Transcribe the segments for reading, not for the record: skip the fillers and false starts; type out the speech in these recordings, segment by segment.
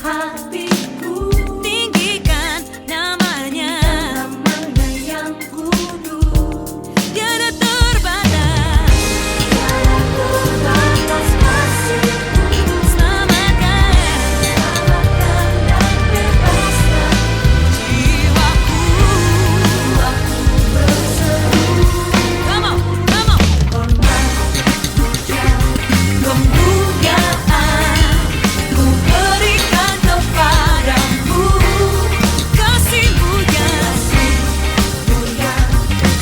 hatiku, tinggikan namanya, namanya yang kudus. Tiada terbatas, tiada terbatas kasih-Mu. Selamatkan, selamatkan dan bebaskan jiwaku. Aku berseru, come on, come on. Hormat, puja, kemuliaan ku berikan kepadamu. Kasih-Mu yang mulia,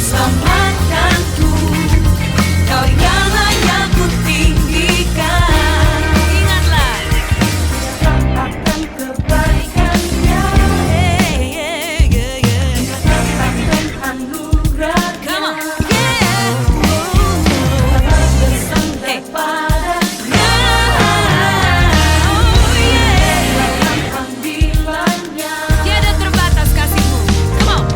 selamatkanku. Kau yang layak ku tinggikan. Ingatlah, akan kebaikannya, akan anugerahnya. Come on, yeah. Bersandar padanya, dalam panggilannya. Tiada terbatas kasih-Mu. Come on.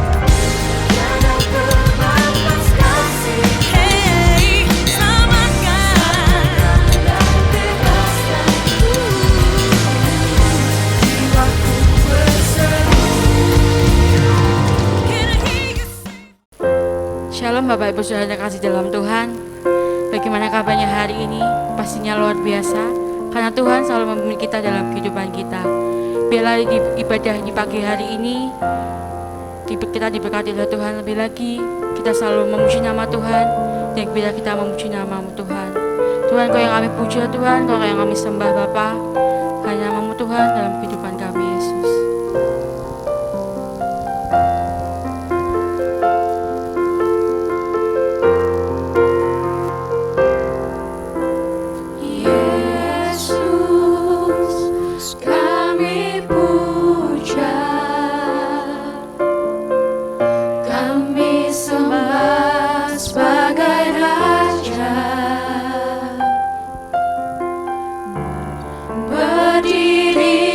Tiada terbatas kasih. Hey, selamatkan dan bebaskan. Jiwaku berseru. Can I hear you sing? Shalom Bapak Ibu Saudara yang kasih dalam Tuhan. Bagaimana kabarnya hari ini? Pastinya luar biasa, karena Tuhan selalu membimbing kita dalam kehidupan kita. Biarlah di ibadah di pagi hari ini kita diberkati oleh Tuhan lebih lagi. Kita selalu memuji nama Tuhan, dan bila kita memuji nama-Mu Tuhan. Tuhan, Kau yang kami puja Tuhan, Kau yang kami sembah Bapa. Hanya nama-Mu Tuhan dalam kehidupan kami, Yesus. Yesus, kami puja, kami sembah sebagai Raja. Berdiri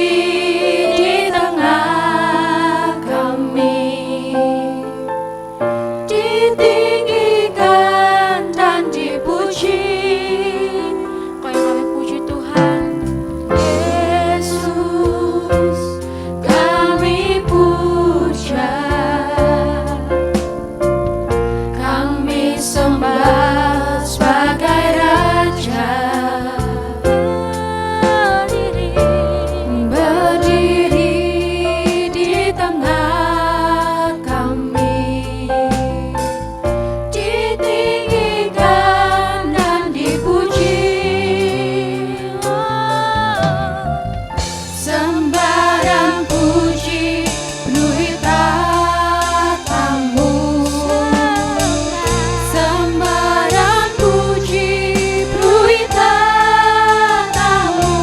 di tengah kami, ditinggikan dan dipuji. Kau yang kami puji Tuhan. Yesus, kami puja, kami sembah sebagai Raja. Berdiri di tengah kami, ditinggikan dan dipuji. Sembah dan puji penuhi tatamu. Sembah dan puji penuhi tatamu.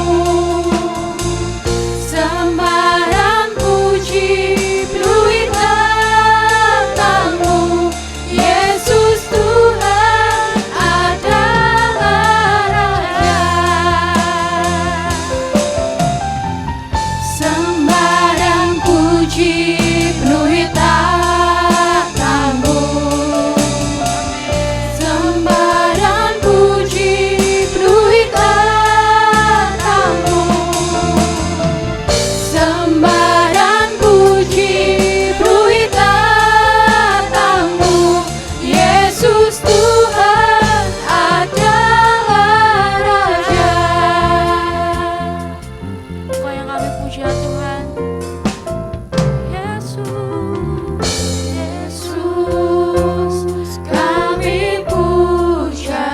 Sembah dan puji penuhi tatamu. Yesus Tuhan adalah Raja. Sembah dan puji penuhi tatamu. Sembah dan puji penuhi tatamu. Sembah dan puji penuhi tatamu. Yesus Tuhan adalah Raja. Kau yang kami puja Tuhan. Yesus, kami puja,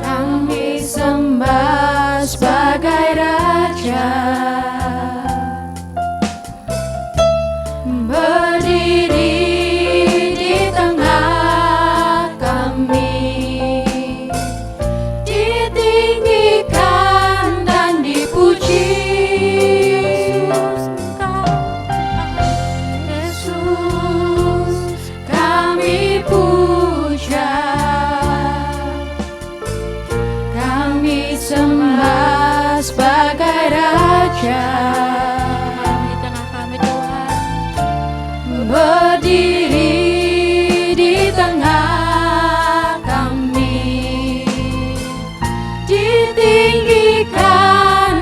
kami sembah sebagai Raja. Berdiri di tengah kami, ditinggikan dan dipuji. Yesus, kami puja, kami sembah sebagai Raja. Di tengah kami Tuhan. Berdiri di tengah kami, ditinggikan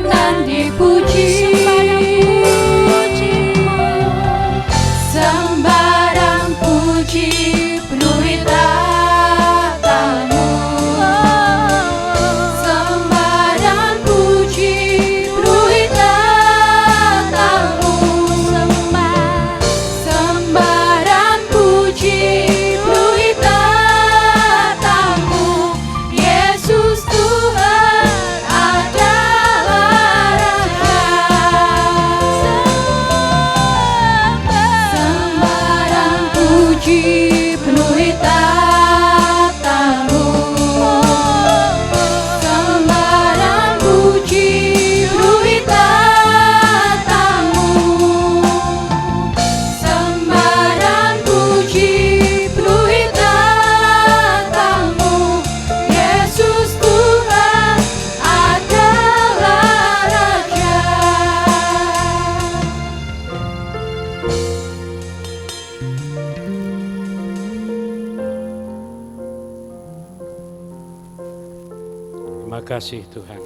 kasih Tuhan.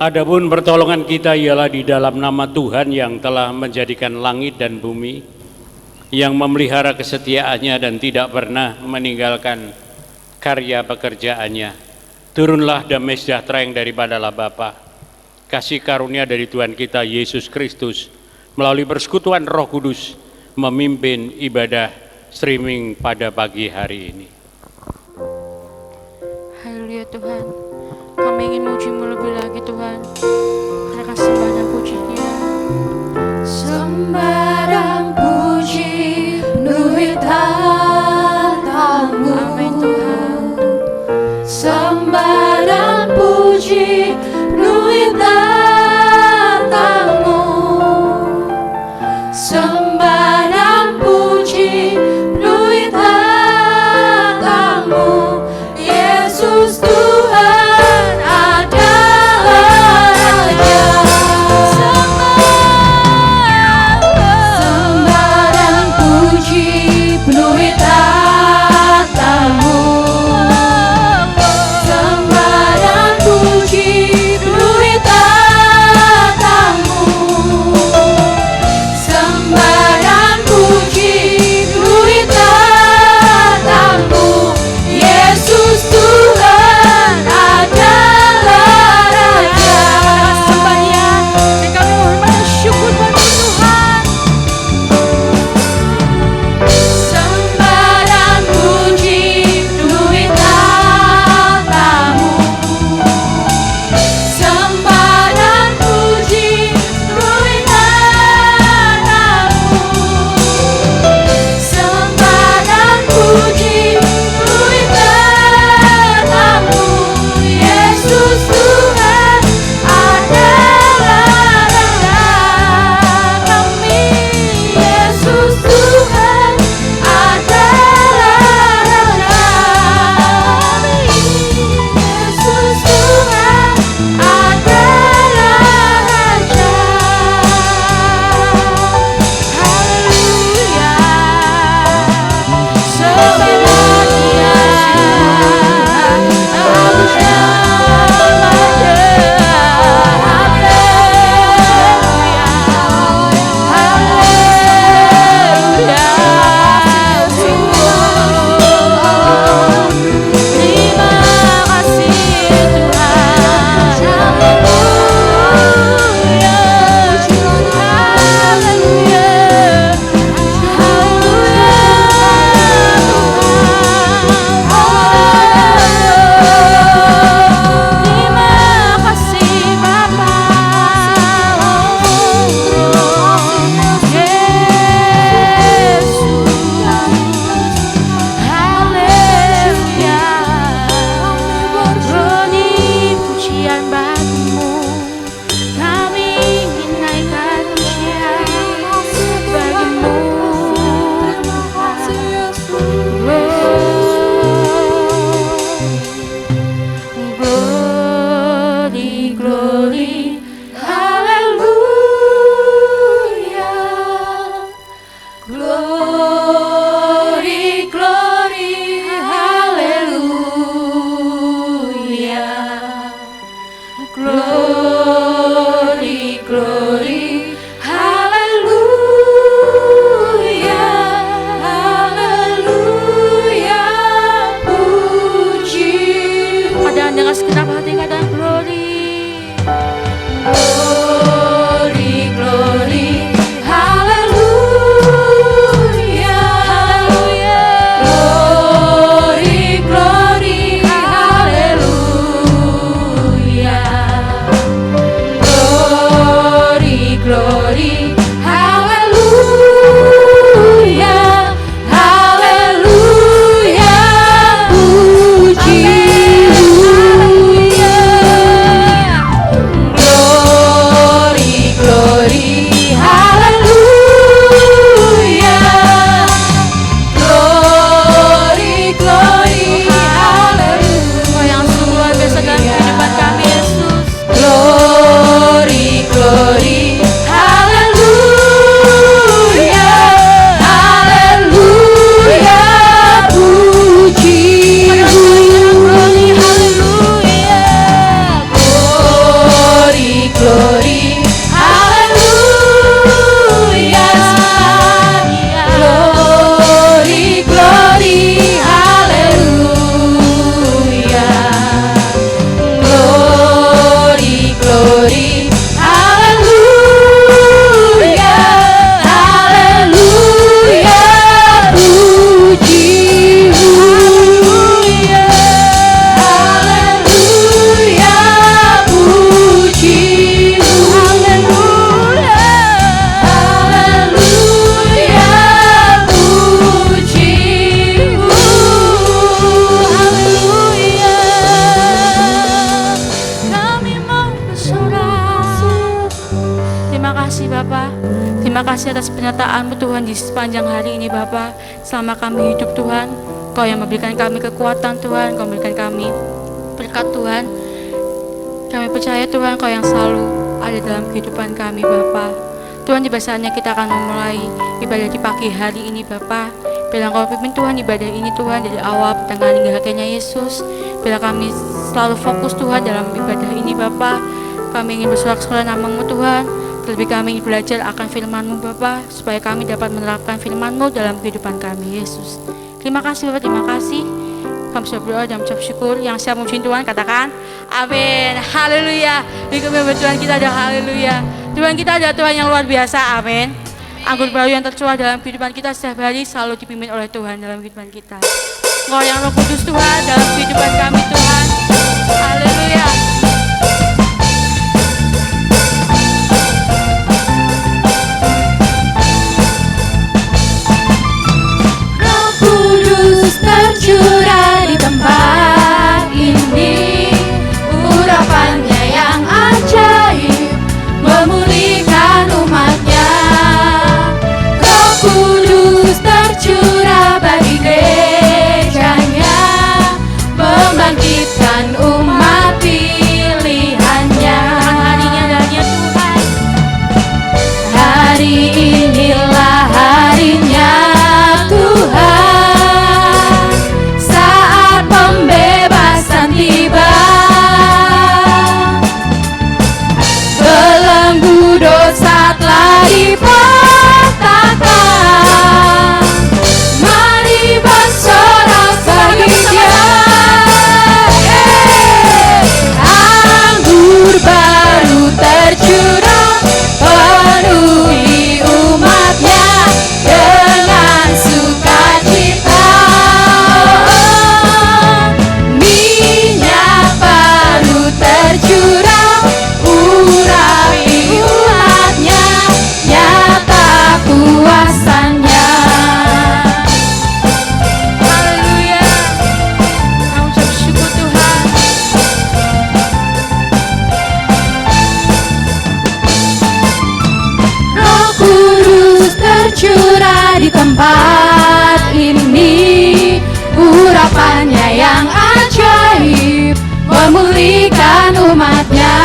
Adapun pertolongan kita ialah di dalam nama Tuhan yang telah menjadikan langit dan bumi, yang memelihara kesetiaannya dan tidak pernah meninggalkan karya pekerjaannya. Turunlah damai sejahtera yang daripada Allah Bapa, kasih karunia dari Tuhan kita Yesus Kristus, melalui persekutuan Roh Kudus, memimpin ibadah streaming pada pagi hari ini. Haleluya Tuhan, kami ingin memuji-Mu lebih lagi Tuhan, karena kasih banyak pujinya. Sembah dan puji penuhi tahta-Mu. Amin Tuhan. Sembah dan puji penuhi tahta-Mu. Sembah dan puji penuhi tahta-Mu. Yesus Tuhan adalah Raja. Sembah dan puji penuhi tahta-Mu. Sembah dan puji penuhi tahta-Mu. Sembah dan puji penuhi tahta-Mu. Yesus Tuhan adalah Raja. Sembah Dia, dan kami mohon bersyukur bagi Tuhan. Sembah dan puji penuhi tahta-Mu. Sembah dan puji penuhi tahta-Mu. Sembah dan puji penuhi tahta-Mu. Yesus Tuhan adalah Raja kami. Yesus Tuhan adalah Raja kami. Yesus Tuhan adalah Raja. Haleluya. Sembah Dia, glory, hallelujah. Glory, glory, hallelujah. Glory, glory, hallelujah. Hallelujah, puji. Ada dengan segenap hati kata glory. Glory, glory, hallelujah. Glory, glory, hallelujah. Glory, glory, haleluya, haleluya, puji, haleluya, haleluya, puji, haleluya, haleluya, puji, haleluya. Kami mau bersorak. Terima kasih Bapa. Terima kasih atas penyertaan-Mu Tuhan di sepanjang hari ini Bapa. Selama kami hidup Tuhan, Kau yang memberikan kami kekuatan Tuhan, Kau memberikan kami berkat Tuhan. Kami percaya Tuhan Kau yang selalu ada dalam kehidupan kami Bapa. Tuhan, di saatnya kita akan memulai ibadah di pagi hari ini Bapa. Bila Kau pimpin Tuhan ibadah ini Tuhan dari awal pertengahan hingga akhirnya Yesus. Bila kami selalu fokus Tuhan dalam ibadah ini Bapa. Kami ingin bersorak-sorai nama-Mu Tuhan. Terlebih kami ingin belajar akan firman-Mu Bapa, supaya kami dapat menerapkan firman-Mu dalam kehidupan kami Yesus. Terima kasih Bapak, terima kasih. Kami sudah berdoa dan mengucap syukur. Yang siap memuji Tuhan katakan amin. Haleluya. Dikembali Tuhan kita ada haleluya. Tuhan kita ada Tuhan yang luar biasa. Amin. Anggur baru yang tercurah dalam kehidupan kita setiap hari selalu dipimpin oleh Tuhan dalam kehidupan kita. Engkau yang Roh Kudus Tuhan dalam kehidupan kami Tuhan. Haleluya. Roh Kudus tercurah di tempat ini, urapannya yang ajaib memulihkan umatnya. Roh Kudus tercurah bagi gerejanya, membangkitkan umat pilihannya. Hari inilah harinya Tuhan, saat pembebasan tiba. Belenggu dosa telah dipatahkan, mari bersorak bagi Dia. Anggur baru tercurah, penuhi umatnya dengan sukacita. Minyak baru tercurah, urapi umatnya, nyata kuasanya. Haleluya. Kami ucap syukur Tuhan. Roh Kudus tercurah di tempat ini, urapannya yang ajaib memulihkan umatnya.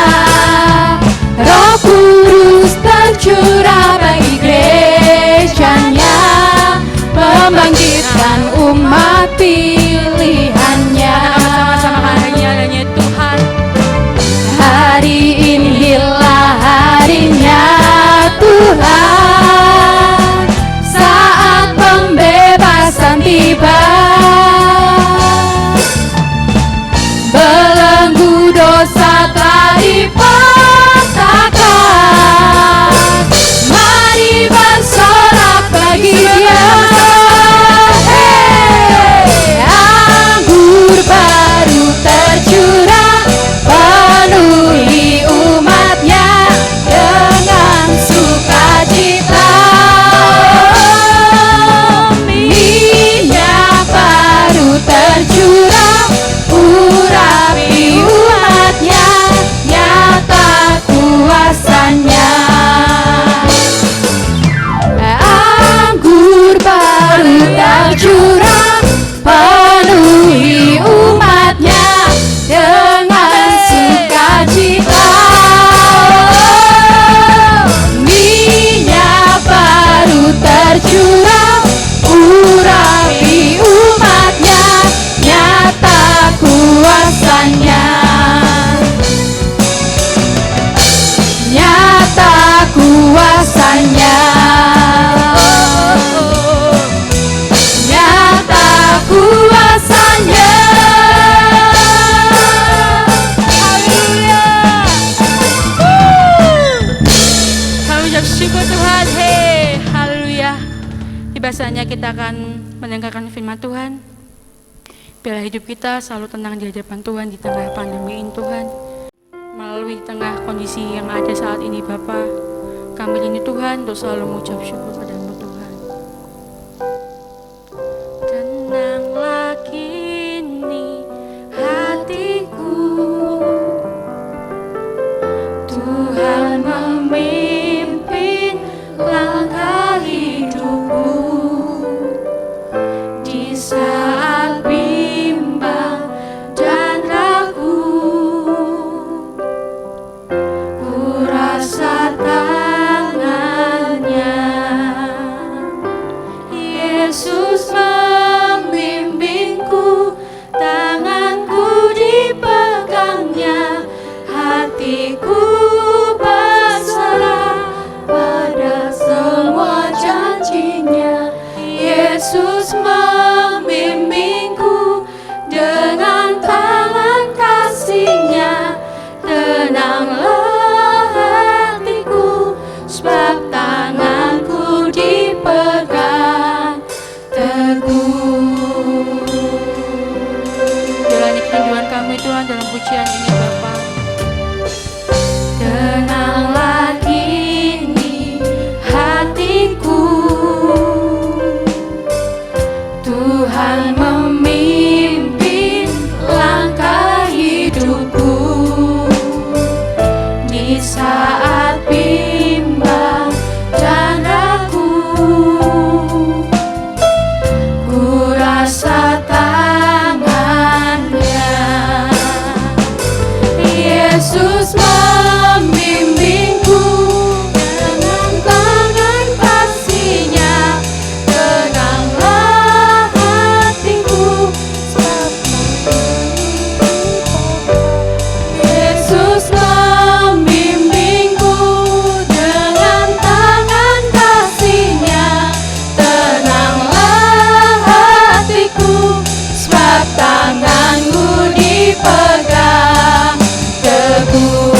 Roh Kudus tercurah bagi gerejanya, membangkitkan umat pilihannya. Sama-sama hanya Tuhan. Hari inilah harinya Tuhan, saat pembebasan tiba. Belenggu dosa telah dipatahkan, mari bersorak bagi Dia. Anggur baru tercurah, penuhi tiba saatnya kita akan mendengarkan firman Tuhan. Biarlah hidup kita selalu tenang di hadapan Tuhan di tengah pandemi ini Tuhan. Melalui tengah kondisi yang ada saat ini Bapa, kami rindu Tuhan untuk selalu mengucap syukur padamu Tuhan. Tenanglah kini hatiku, Tuhan memimpin langkah hidupku. Di saat bimbang dan ragu, ku rasa tangannya, Yesus membimbingku, tanganku dipegangnya, hatiku berserah pada semua janjinya. Yesus membimbingku dengan tangan kasih-Nya. Tenanglah hatiku, sebab tanganku dipegang teguh. Jalani kerinduan kami Tuhan dalam pujian ini Bapa. Tenanglah kini hatiku, Tuhan memimpin langkah hidupku. Di saat bimbang dan ragu, ku rasa tangannya, Yesus membimbingku dengan tangan kasih-Nya. Tenanglah hatiku, sebab Yesus membimbingku dengan tangan kasih-Nya. Tenanglah hatiku, sebab tanganku dipegang teguh.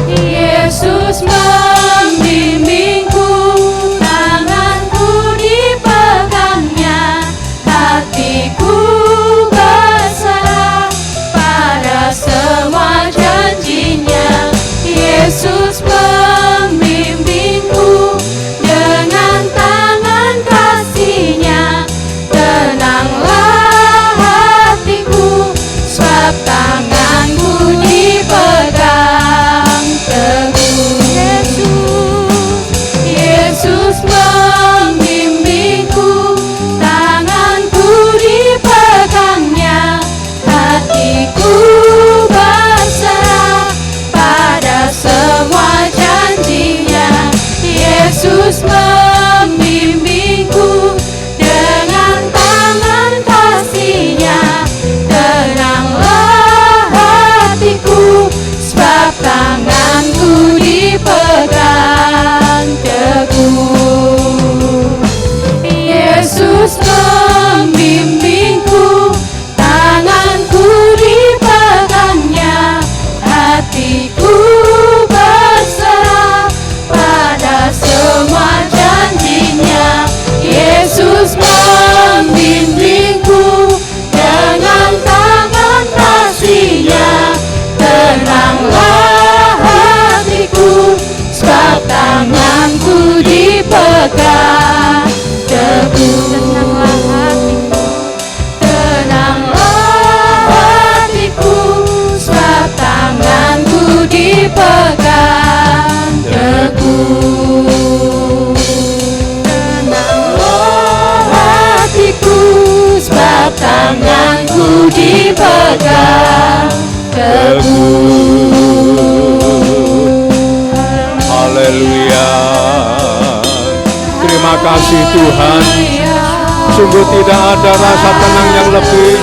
Yesus membimbingku, tanganku dipegangnya, hatiku berserah pada semua janjinya. Yesus membimbingku dengan tangan kasih-Nya. Tenanglah hatiku, sebab tanganku dipegang teguh. Yesus membimbingku, tanganku dipegangnya, hatiku berserah pada semua janjinya. Yesus membimbingku dengan tangan kasih-Nya. Tenanglah hatiku, sebab tanganku dipegang teguh. Yesus membimbingku, tanganku dipegangnya, hatiku berserah pada semua janjinya. Yesus membimbingku dengan tangan kasih-Nya. Tenanglah hatiku, sebab tanganku dipegang teguh. Tenanglah hatiku, sebab tanganku dipegang teguh. Tenanglah hatiku, sebab tanganku dipegang teguh. Haleluya. Terima kasih Tuhan. Sungguh tidak ada rasa tenang yang lebih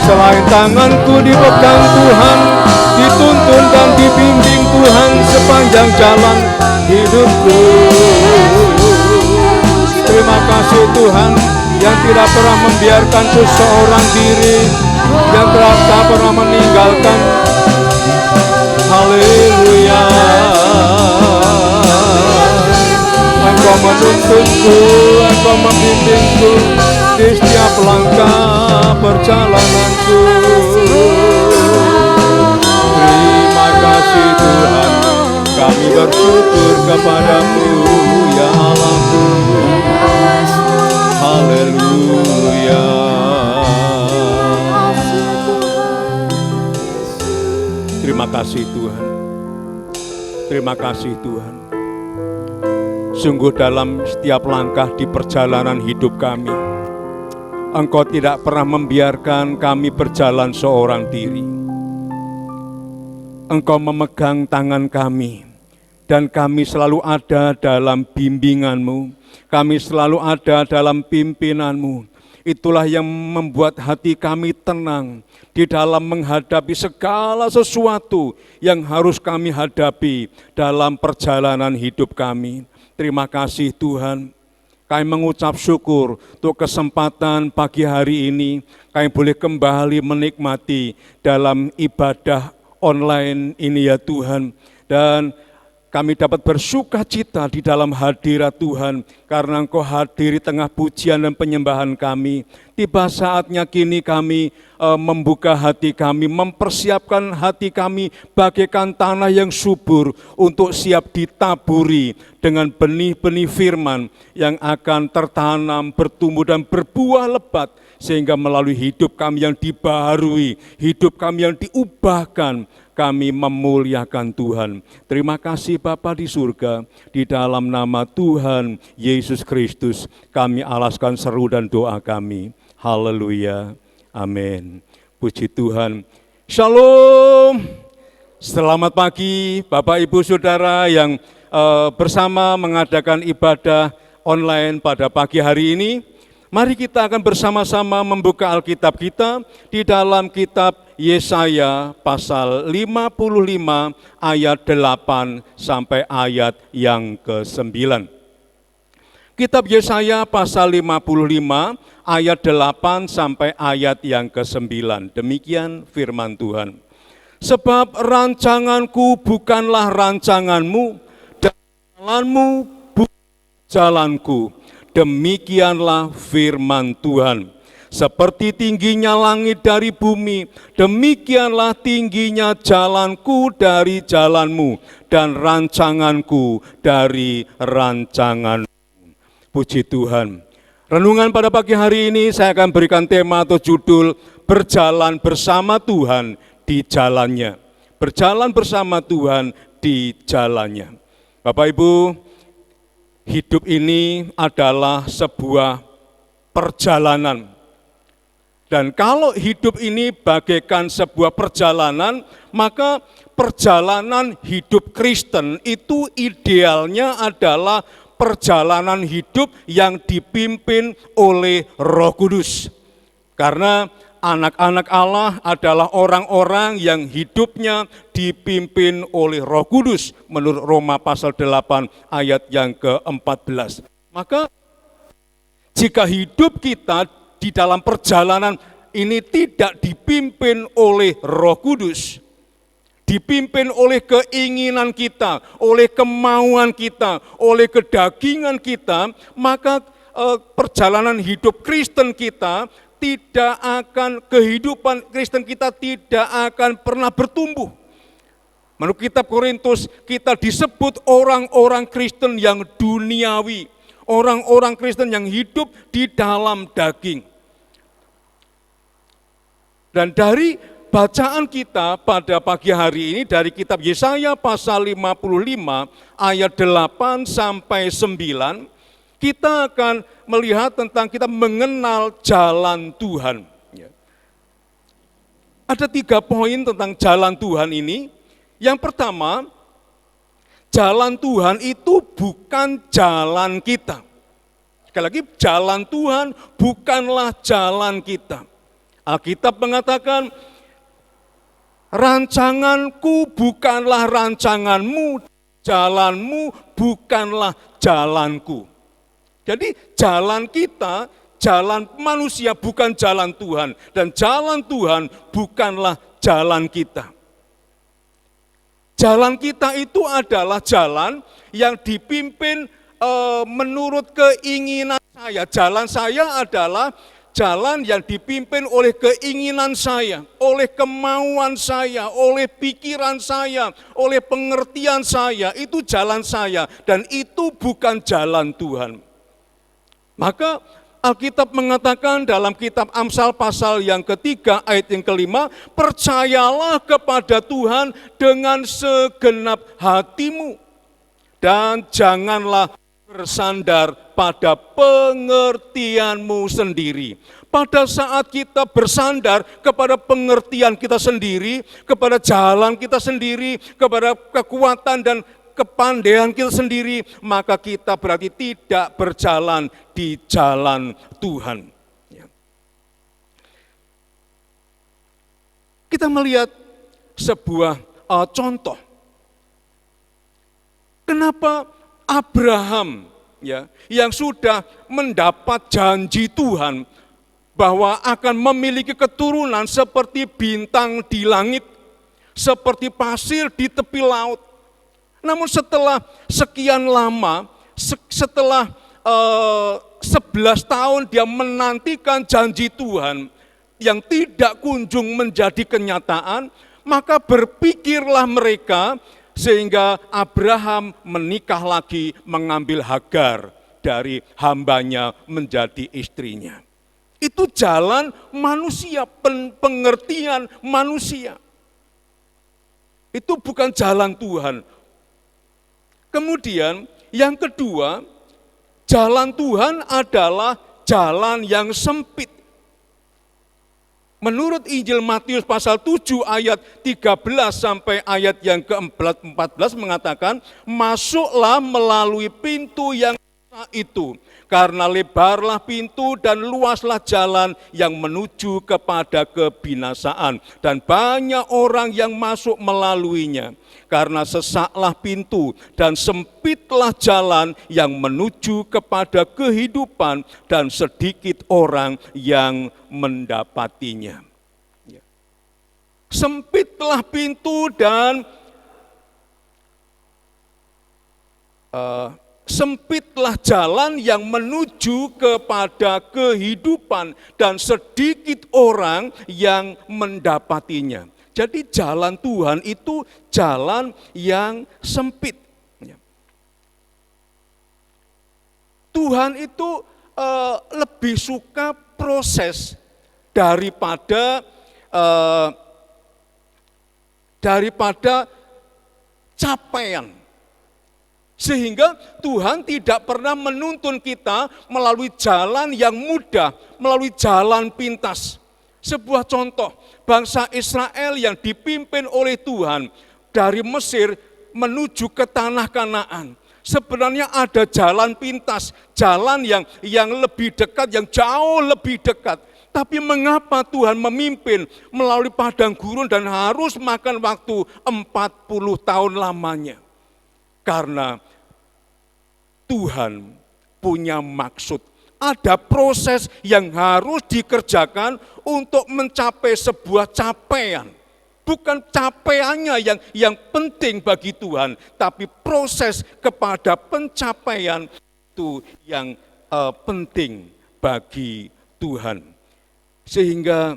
selain tanganku dipegang Tuhan, dituntun dan dibimbing Tuhan sepanjang jalan hidupku. Terima kasih Tuhan yang tidak pernah membiarkanku seorang diri, yang tak pernah meninggalkan. Haleluya. Engkau menuntunku, Engkau membimbingku di setiap langkah perjalananku. Terima kasih Tuhan, kami bersyukur kepadamu ya Allahku. Haleluya. Terima kasih Tuhan. Terima kasih Tuhan. Sungguh dalam setiap langkah di perjalanan hidup kami, Engkau tidak pernah membiarkan kami berjalan seorang diri. Engkau memegang tangan kami, dan kami selalu ada dalam bimbingan-Mu. Kami selalu ada dalam pimpinan-Mu. Itulah yang membuat hati kami tenang di dalam menghadapi segala sesuatu yang harus kami hadapi dalam perjalanan hidup kami. Terima kasih Tuhan. Kami mengucap syukur untuk kesempatan pagi hari ini. Kami boleh kembali menikmati dalam ibadah online ini ya Tuhan. Dan kami dapat bersuka cita di dalam hadirat Tuhan, karena Engkau hadir di tengah pujian dan penyembahan kami. Tiba saatnya kini kami membuka hati kami, mempersiapkan hati kami bagaikan tanah yang subur untuk siap ditaburi dengan benih-benih firman yang akan tertanam, bertumbuh dan berbuah lebat, sehingga melalui hidup kami yang dibaharui, hidup kami yang diubahkan, kami memuliakan Tuhan. Terima kasih Bapa di surga, di dalam nama Tuhan Yesus Kristus kami alaskan seru dan doa kami. Haleluya, amin. Puji Tuhan. Shalom. Selamat pagi Bapak Ibu Saudara yang bersama mengadakan ibadah online pada pagi hari ini. Mari kita akan bersama-sama membuka Alkitab kita di dalam kitab Yesaya pasal 55 ayat 8 sampai ayat yang ke-9. Kitab Yesaya pasal 55 ayat 8 sampai ayat yang ke-9. Demikian firman Tuhan. Sebab rancanganku bukanlah rancanganmu, dan jalanmu bukan jalanku. Demikianlah firman Tuhan. Seperti tingginya langit dari bumi, demikianlah tingginya jalanku dari jalanmu, dan rancanganku dari rancanganmu. Puji Tuhan. Renungan pada pagi hari ini saya akan berikan tema atau judul Berjalan bersama Tuhan di jalannya. Berjalan bersama Tuhan di jalannya. Bapak Ibu, hidup ini adalah sebuah perjalanan. Dan kalau hidup ini bagaikan sebuah perjalanan, maka perjalanan hidup Kristen itu idealnya adalah perjalanan hidup yang dipimpin oleh Roh Kudus. Karena anak-anak Allah adalah orang-orang yang hidupnya dipimpin oleh Roh Kudus menurut Roma pasal 8 ayat yang ke-14. Maka jika hidup kita di dalam perjalanan ini tidak dipimpin oleh Roh Kudus, dipimpin oleh keinginan kita, oleh kemauan kita, oleh kedagingan kita, maka perjalanan hidup Kristen kita tidak akan, kehidupan Kristen kita tidak akan pernah bertumbuh. Menurut kitab Korintus, kita disebut orang-orang Kristen yang duniawi, orang-orang Kristen yang hidup di dalam daging. Dan dari bacaan kita pada pagi hari ini dari kitab Yesaya pasal 55 ayat 8 sampai 9, kita akan melihat tentang kita mengenal jalan Tuhan. Ada 3 poin tentang jalan Tuhan ini. Yang pertama, jalan Tuhan itu bukan jalan kita. Sekali lagi, jalan Tuhan bukanlah jalan kita. Alkitab mengatakan, rancanganku bukanlah rancanganmu, jalanmu bukanlah jalanku. Jadi jalan kita, jalan manusia bukan jalan Tuhan, dan jalan Tuhan bukanlah jalan kita. Jalan kita itu adalah jalan yang dipimpin menurut keinginan saya. Jalan saya adalah jalan yang dipimpin oleh keinginan saya, oleh kemauan saya, oleh pikiran saya, oleh pengertian saya. Itu jalan saya dan itu bukan jalan Tuhan. Maka Alkitab mengatakan dalam kitab Amsal pasal yang ketiga ayat yang kelima, percayalah kepada Tuhan dengan segenap hatimu dan janganlah bersandar pada pengertianmu sendiri. Pada saat kita bersandar kepada pengertian kita sendiri, kepada jalan kita sendiri, kepada kekuatan dan kepandaian kita sendiri, maka kita berarti tidak berjalan di jalan Tuhan. Kita melihat sebuah contoh. Kenapa Abraham yang sudah mendapat janji Tuhan bahwa akan memiliki keturunan seperti bintang di langit, seperti pasir di tepi laut. Namun setelah sekian lama, setelah 11 tahun dia menantikan janji Tuhan yang tidak kunjung menjadi kenyataan, maka berpikirlah mereka sehingga Abraham menikah lagi, mengambil Hagar dari hambanya menjadi istrinya. Itu jalan manusia, pengertian manusia. Itu bukan jalan Tuhan. Kemudian yang kedua, jalan Tuhan adalah jalan yang sempit. Menurut Injil Matius pasal 7 ayat 13 sampai ayat yang ke-14 mengatakan, masuklah melalui pintu yang itu, karena lebarlah pintu dan luaslah jalan yang menuju kepada kebinasaan, dan banyak orang yang masuk melaluinya. Karena sesaklah pintu dan sempitlah jalan yang menuju kepada kehidupan, dan sedikit orang yang mendapatinya. Sempitlah pintu dan sempitlah jalan yang menuju kepada kehidupan, dan sedikit orang yang mendapatinya. Jadi jalan Tuhan itu jalan yang sempit. Tuhan itu lebih suka proses daripada capaian. Sehingga Tuhan tidak pernah menuntun kita melalui jalan yang mudah, melalui jalan pintas. Sebuah contoh, bangsa Israel yang dipimpin oleh Tuhan dari Mesir menuju ke tanah Kanaan. Sebenarnya ada jalan pintas, jalan yang lebih dekat, yang jauh lebih dekat. Tapi mengapa Tuhan memimpin melalui padang gurun dan harus makan waktu 40 tahun lamanya? Karena Tuhan punya maksud. Ada proses yang harus dikerjakan untuk mencapai sebuah capaian. Bukan capaiannya yang penting bagi Tuhan, tapi proses kepada pencapaian itu yang penting bagi Tuhan. Sehingga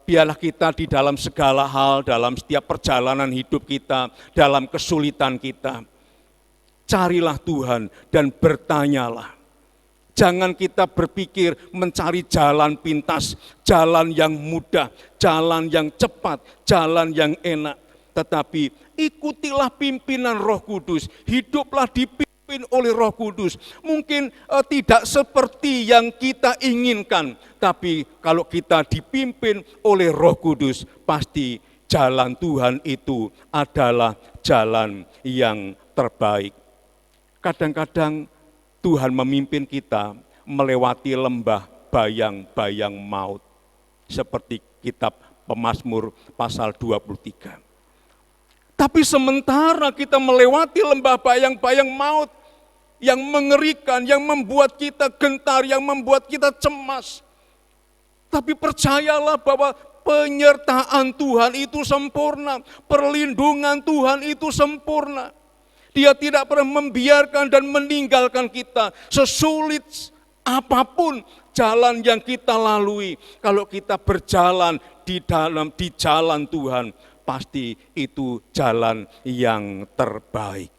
biarlah kita di dalam segala hal, dalam setiap perjalanan hidup kita, dalam kesulitan kita, carilah Tuhan dan bertanyalah. Jangan kita berpikir mencari jalan pintas, jalan yang mudah, jalan yang cepat, jalan yang enak. Tetapi ikutilah pimpinan Roh Kudus, hiduplah dipimpin oleh Roh Kudus. Mungkin tidak seperti yang kita inginkan, tapi kalau kita dipimpin oleh Roh Kudus, pasti jalan Tuhan itu adalah jalan yang terbaik. Kadang-kadang Tuhan memimpin kita melewati lembah bayang-bayang maut. Seperti kitab Pemazmur pasal 23. Tapi sementara kita melewati lembah bayang-bayang maut yang mengerikan, yang membuat kita gentar, yang membuat kita cemas. Tapi percayalah bahwa penyertaan Tuhan itu sempurna, perlindungan Tuhan itu sempurna. Dia tidak pernah membiarkan dan meninggalkan kita. Sesulit apapun jalan yang kita lalui, kalau kita berjalan di jalan Tuhan, pasti itu jalan yang terbaik.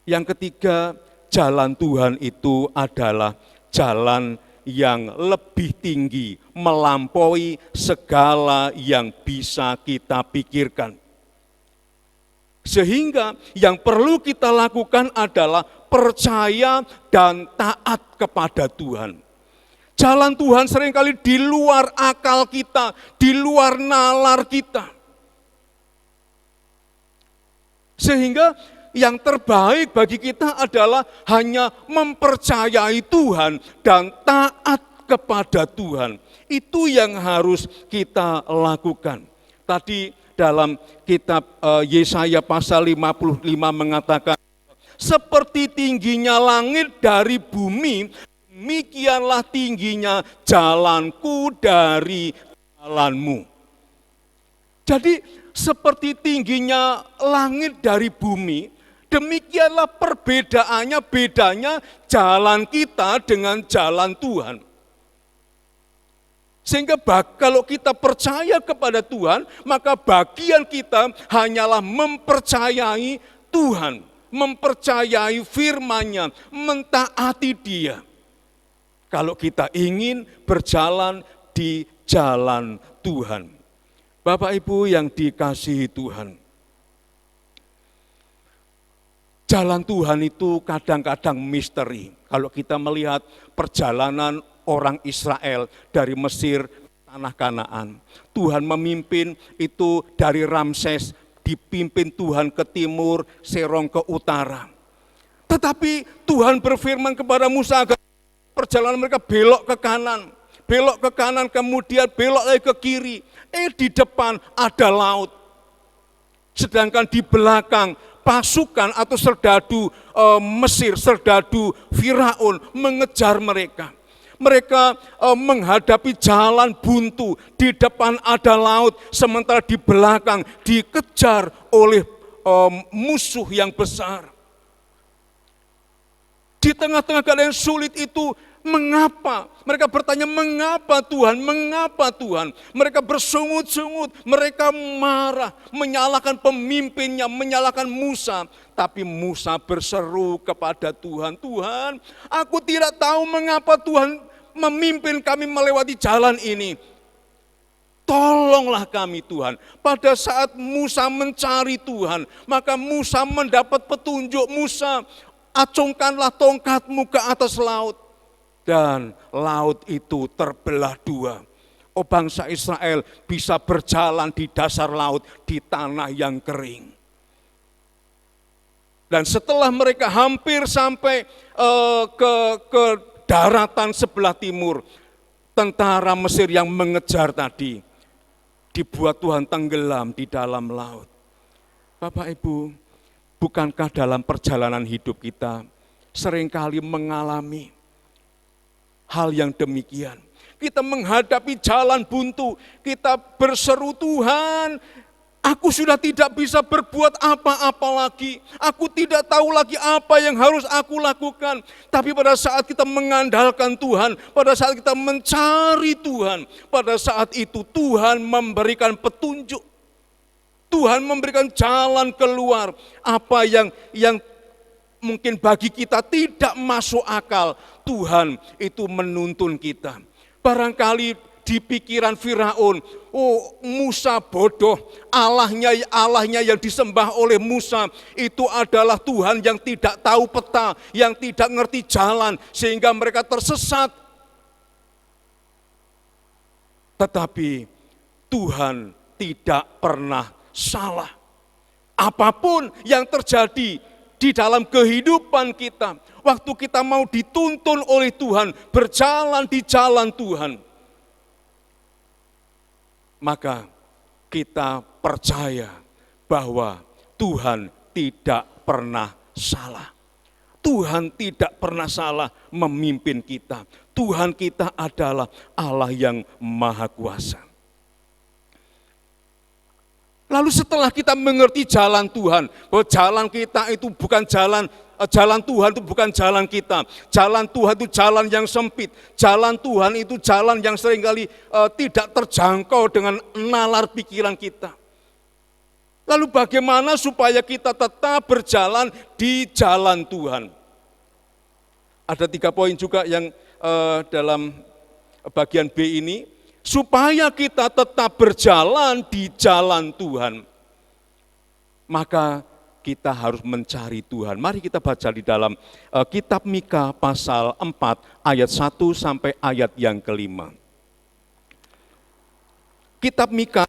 Yang ketiga, jalan Tuhan itu adalah jalan yang lebih tinggi, melampaui segala yang bisa kita pikirkan. Sehingga yang perlu kita lakukan adalah percaya dan taat kepada Tuhan. Jalan Tuhan seringkali di luar akal kita, di luar nalar kita. Sehingga yang terbaik bagi kita adalah hanya mempercayai Tuhan dan taat kepada Tuhan. Itu yang harus kita lakukan. Tadi dalam kitab Yesaya pasal 55 mengatakan, seperti tingginya langit dari bumi, demikianlah tingginya jalanku dari jalanmu. Jadi seperti tingginya langit dari bumi, demikianlah bedanya jalan kita dengan jalan Tuhan. Sehingga kalau kita percaya kepada Tuhan, maka bagian kita hanyalah mempercayai Tuhan, mempercayai firman-Nya, mentaati Dia. Kalau kita ingin berjalan di jalan Tuhan. Bapak Ibu yang dikasihi Tuhan, jalan Tuhan itu kadang-kadang misteri. Kalau kita melihat perjalanan orang Israel dari Mesir ke tanah Kanaan, Tuhan memimpin itu dari Ramses, dipimpin Tuhan ke timur, Serong ke utara. Tetapi Tuhan berfirman kepada Musa agar perjalanan mereka belok ke kanan, kemudian belok lagi ke kiri. Di depan ada laut. Sedangkan di belakang pasukan atau serdadu Mesir, serdadu Firaun mengejar mereka. Mereka menghadapi jalan buntu, di depan ada laut, sementara di belakang dikejar oleh musuh yang besar. Di tengah-tengah keadaan sulit itu, mengapa? Mereka bertanya, mengapa Tuhan? Mengapa Tuhan? Mereka bersungut-sungut, mereka marah, menyalahkan pemimpinnya, menyalahkan Musa. Tapi Musa berseru kepada Tuhan, Tuhan, aku tidak tahu mengapa Tuhan memimpin kami melewati jalan ini. Tolonglah kami Tuhan. Pada saat Musa mencari Tuhan, maka Musa mendapat petunjuk. Musa, acungkanlah tongkatmu ke atas laut. Dan laut itu terbelah dua. Bangsa Israel bisa berjalan di dasar laut, di tanah yang kering. Dan setelah mereka hampir sampai ke daratan sebelah timur, tentara Mesir yang mengejar tadi, dibuat Tuhan tenggelam di dalam laut. Bapak Ibu, bukankah dalam perjalanan hidup kita seringkali mengalami hal yang demikian? Kita menghadapi jalan buntu, kita berseru, Tuhan, aku sudah tidak bisa berbuat apa-apa lagi. Aku tidak tahu lagi apa yang harus aku lakukan. Tapi pada saat kita mengandalkan Tuhan, pada saat kita mencari Tuhan, pada saat itu Tuhan memberikan petunjuk. Tuhan memberikan jalan keluar. Apa yang mungkin bagi kita tidak masuk akal, Tuhan itu menuntun kita. Barangkali di pikiran Firaun, Musa bodoh, Allahnya yang disembah oleh Musa itu adalah Tuhan yang tidak tahu peta, yang tidak ngerti jalan, sehingga mereka tersesat. Tetapi Tuhan tidak pernah salah. Apapun yang terjadi di dalam kehidupan kita, waktu kita mau dituntun oleh Tuhan, berjalan di jalan Tuhan, maka kita percaya bahwa Tuhan tidak pernah salah. Tuhan tidak pernah salah memimpin kita. Tuhan kita adalah Allah yang Maha Kuasa. Lalu setelah kita mengerti jalan Tuhan, bahwa jalan kita itu bukan jalan Tuhan itu bukan jalan kita. Jalan Tuhan itu jalan yang sempit. Jalan Tuhan itu jalan yang seringkali tidak terjangkau dengan nalar pikiran kita. Lalu bagaimana supaya kita tetap berjalan di jalan Tuhan? Ada 3 poin juga yang dalam bagian B ini. Supaya kita tetap berjalan di jalan Tuhan, maka kita harus mencari Tuhan. Mari kita baca di dalam kitab Mika pasal 4 ayat 1 sampai ayat yang ke-5. Kitab Mika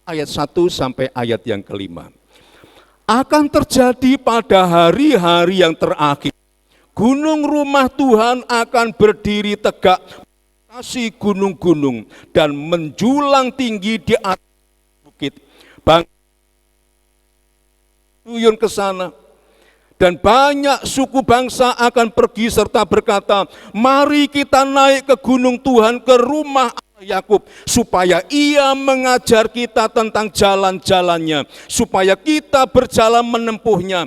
ayat 1 sampai ayat yang ke-5. Akan terjadi pada hari-hari yang terakhir, gunung rumah Tuhan akan berdiri tegak melintasi gunung-gunung dan menjulang tinggi di atas bukit. Tuyun ke sana, dan banyak suku bangsa akan pergi serta berkata, mari kita naik ke gunung Tuhan, ke rumah Yakub, supaya ia mengajar kita tentang jalan-jalannya, supaya kita berjalan menempuhnya.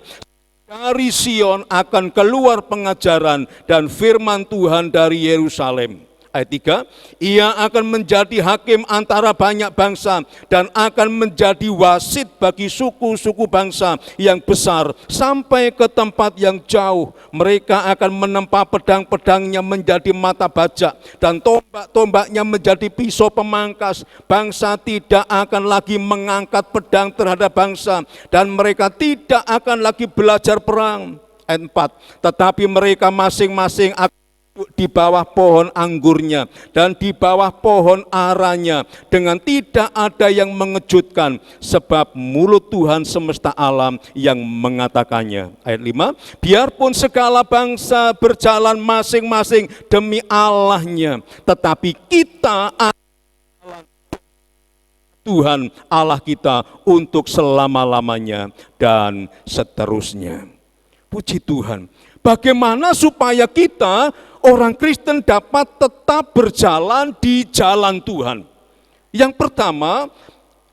Dari Sion akan keluar pengajaran dan firman Tuhan dari Yerusalem. Ayat 3, ia akan menjadi hakim antara banyak bangsa dan akan menjadi wasit bagi suku-suku bangsa yang besar sampai ke tempat yang jauh. Mereka akan menempa pedang-pedangnya menjadi mata bajak dan tombak-tombaknya menjadi pisau pemangkas. Bangsa tidak akan lagi mengangkat pedang terhadap bangsa dan mereka tidak akan lagi belajar perang. Ayat 4, tetapi mereka masing-masing akan di bawah pohon anggurnya dan di bawah pohon aranya dengan tidak ada yang mengejutkan, sebab mulut Tuhan semesta alam yang mengatakannya. Ayat 5, biarpun segala bangsa berjalan masing-masing demi Allahnya, tetapi kita Tuhan Allah kita untuk selama-lamanya dan seterusnya. Puji Tuhan. Bagaimana supaya kita orang Kristen dapat tetap berjalan di jalan Tuhan? Yang pertama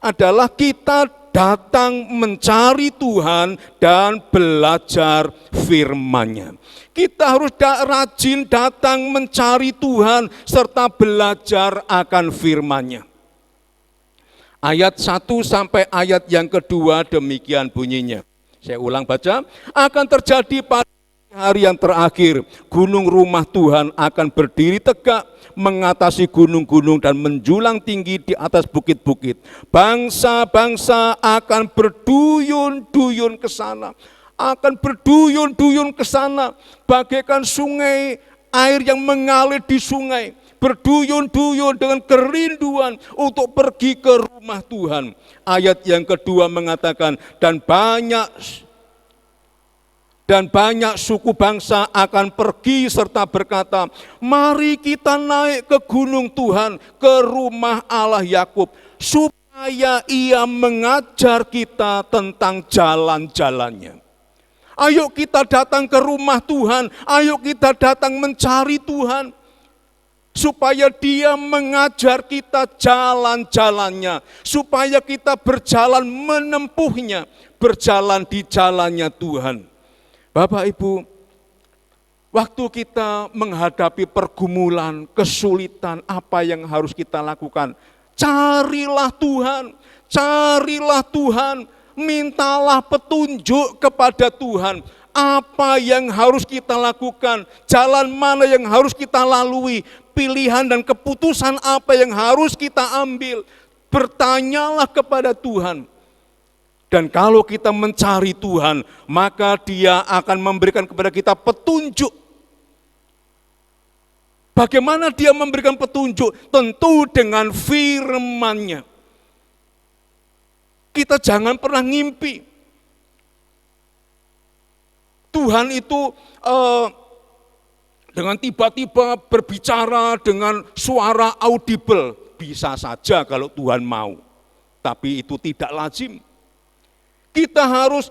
adalah kita datang mencari Tuhan dan belajar firman-Nya. Kita harus rajin datang mencari Tuhan serta belajar akan firman-Nya. Ayat 1 sampai ayat yang kedua demikian bunyinya. Saya ulang baca, akan terjadi pada hari yang terakhir, gunung rumah Tuhan akan berdiri tegak, mengatasi gunung-gunung dan menjulang tinggi di atas bukit-bukit. Bangsa-bangsa akan berduyun-duyun ke sana, bagaikan sungai, air yang mengalir di sungai, berduyun-duyun dengan kerinduan untuk pergi ke rumah Tuhan. Ayat yang kedua mengatakan, dan banyak suku bangsa akan pergi serta berkata, mari kita naik ke gunung Tuhan, ke rumah Allah Yakub, supaya ia mengajar kita tentang jalan-jalannya. Ayo kita datang ke rumah Tuhan, ayo kita datang mencari Tuhan, supaya dia mengajar kita jalan-jalannya, supaya kita berjalan menempuhnya, berjalan di jalannya Tuhan. Bapak Ibu, waktu kita menghadapi pergumulan, kesulitan, apa yang harus kita lakukan? Carilah Tuhan, mintalah petunjuk kepada Tuhan. Apa yang harus kita lakukan? Jalan mana yang harus kita lalui? Pilihan dan keputusan apa yang harus kita ambil? Bertanyalah kepada Tuhan. Dan kalau kita mencari Tuhan, maka Dia akan memberikan kepada kita petunjuk. Bagaimana Dia memberikan petunjuk? Tentu dengan firman-Nya. Kita jangan pernah ngimpi. Tuhan itu dengan tiba-tiba berbicara dengan suara audible. Bisa saja kalau Tuhan mau. Tapi itu tidak lazim. Kita harus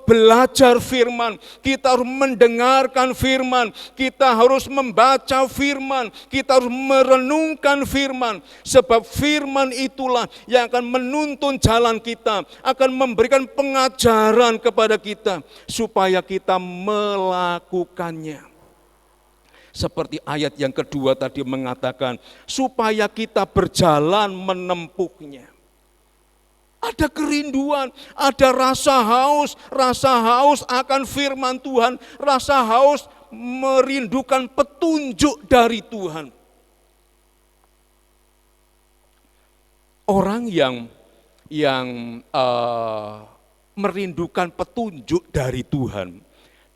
belajar firman, kita harus mendengarkan firman, kita harus membaca firman, kita harus merenungkan firman. Sebab firman itulah yang akan menuntun jalan kita, akan memberikan pengajaran kepada kita supaya kita melakukannya. Seperti ayat yang kedua tadi mengatakan, supaya kita berjalan menempuhnya. Ada kerinduan, ada rasa haus akan firman Tuhan, rasa haus merindukan petunjuk dari Tuhan. Orang yang merindukan petunjuk dari Tuhan,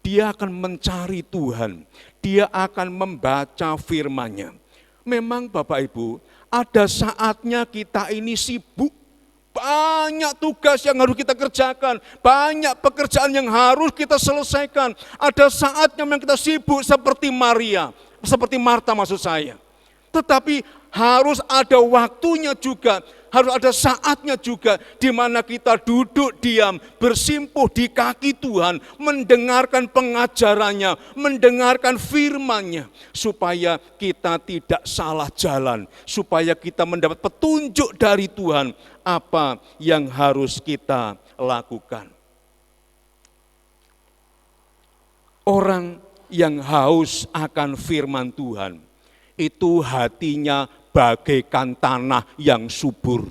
dia akan mencari Tuhan, dia akan membaca firman-Nya. Memang Bapak Ibu, ada saatnya kita ini sibuk. Banyak tugas yang harus kita kerjakan, banyak pekerjaan yang harus kita selesaikan. Ada saatnya memang kita sibuk seperti Marta maksud saya. Tetapi harus ada waktunya juga, harus ada saatnya juga di mana kita duduk diam, bersimpuh di kaki Tuhan, mendengarkan pengajarannya, mendengarkan firman-Nya, supaya kita tidak salah jalan, supaya kita mendapat petunjuk dari Tuhan apa yang harus kita lakukan. Orang yang haus akan firman Tuhan, itu hatinya bagaikan tanah yang subur.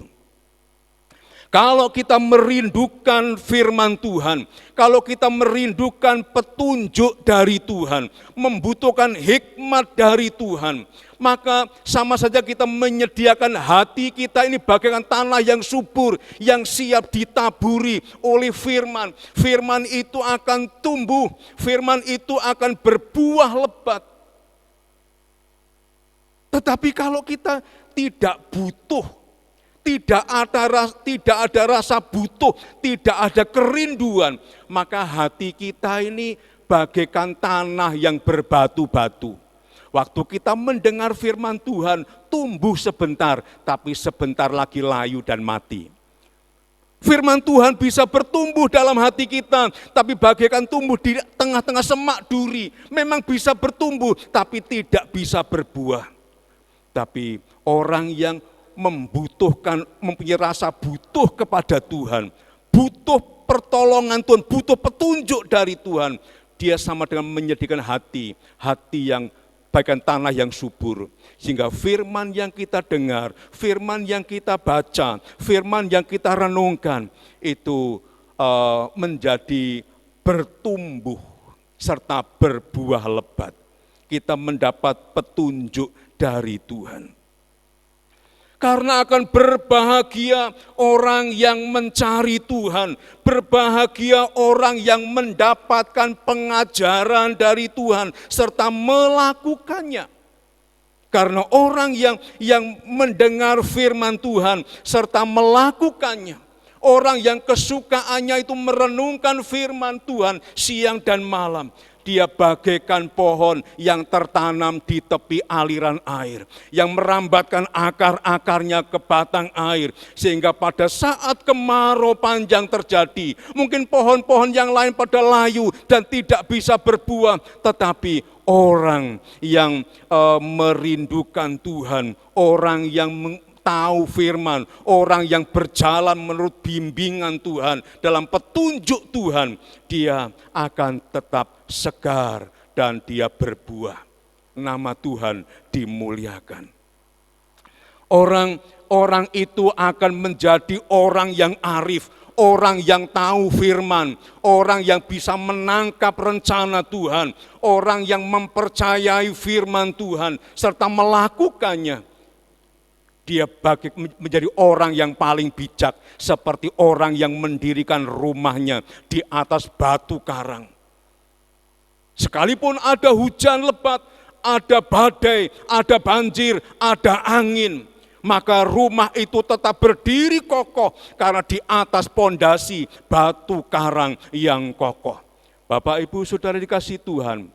Kalau kita merindukan firman Tuhan, kalau kita merindukan petunjuk dari Tuhan, membutuhkan hikmat dari Tuhan, maka sama saja kita menyediakan hati kita ini bagaikan tanah yang subur, yang siap ditaburi oleh firman. Firman itu akan tumbuh, firman itu akan berbuah lebat. Tetapi kalau kita tidak butuh, tidak ada rasa butuh, tidak ada kerinduan, maka hati kita ini bagaikan tanah yang berbatu-batu. Waktu kita mendengar firman Tuhan, tumbuh sebentar, tapi sebentar lagi layu dan mati. Firman Tuhan bisa bertumbuh dalam hati kita, tapi bagaikan tumbuh di tengah-tengah semak duri. Memang bisa bertumbuh, tapi tidak bisa berbuah. Tapi orang yang mempunyai rasa butuh kepada Tuhan, butuh pertolongan Tuhan, butuh petunjuk dari Tuhan, dia sama dengan menyediakan hati yang bagaikan tanah yang subur. Sehingga firman yang kita dengar, firman yang kita baca, firman yang kita renungkan, itu menjadi bertumbuh serta berbuah lebat. Kita mendapat petunjuk dari Tuhan. Karena akan berbahagia orang yang mencari Tuhan, berbahagia orang yang mendapatkan pengajaran dari Tuhan serta melakukannya. Karena orang yang mendengar firman Tuhan serta melakukannya, orang yang kesukaannya itu merenungkan firman Tuhan siang dan malam, dia bagaikan pohon yang tertanam di tepi aliran air, yang merambatkan akar-akarnya ke batang air, sehingga pada saat kemarau panjang terjadi, mungkin pohon-pohon yang lain pada layu dan tidak bisa berbuah, tetapi orang yang merindukan Tuhan, orang yang tahu firman, orang yang berjalan menurut bimbingan Tuhan, dalam petunjuk Tuhan, dia akan tetap segar dan dia berbuah. Nama Tuhan dimuliakan. Orang itu akan menjadi orang yang arif, orang yang tahu firman, orang yang bisa menangkap rencana Tuhan, orang yang mempercayai firman Tuhan serta melakukannya. Dia menjadi orang yang paling bijak, seperti orang yang mendirikan rumahnya di atas batu karang. Sekalipun ada hujan lebat, ada badai, ada banjir, ada angin, maka rumah itu tetap berdiri kokoh karena di atas pondasi batu karang yang kokoh. Bapak Ibu Saudara dikasihi Tuhan,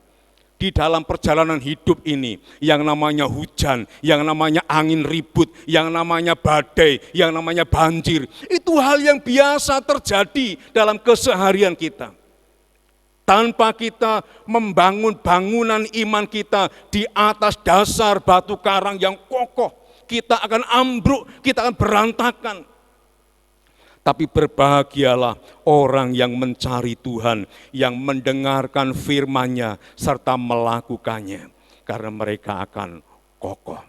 di dalam perjalanan hidup ini, yang namanya hujan, yang namanya angin ribut, yang namanya badai, yang namanya banjir, itu hal yang biasa terjadi dalam keseharian kita. Tanpa kita membangun bangunan iman kita di atas dasar batu karang yang kokoh, kita akan ambruk, kita akan berantakan. Tapi berbahagialah orang yang mencari Tuhan, yang mendengarkan firman-Nya serta melakukannya, karena mereka akan kokoh.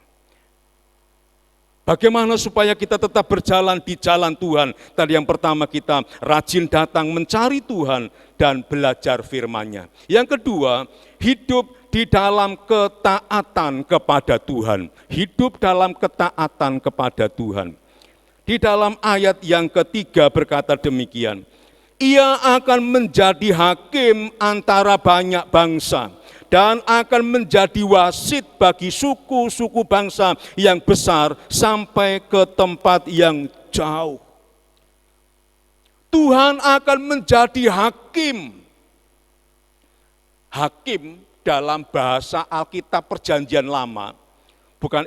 Bagaimana supaya kita tetap berjalan di jalan Tuhan? Tadi yang pertama, kita rajin datang mencari Tuhan dan belajar firman-Nya. Yang kedua, hidup di dalam ketaatan kepada Tuhan. Hidup dalam ketaatan kepada Tuhan. Di dalam ayat yang ketiga berkata demikian, ia akan menjadi hakim antara banyak bangsa dan akan menjadi wasit bagi suku-suku bangsa yang besar sampai ke tempat yang jauh. Tuhan akan menjadi hakim. Hakim dalam bahasa Alkitab Perjanjian Lama, bukan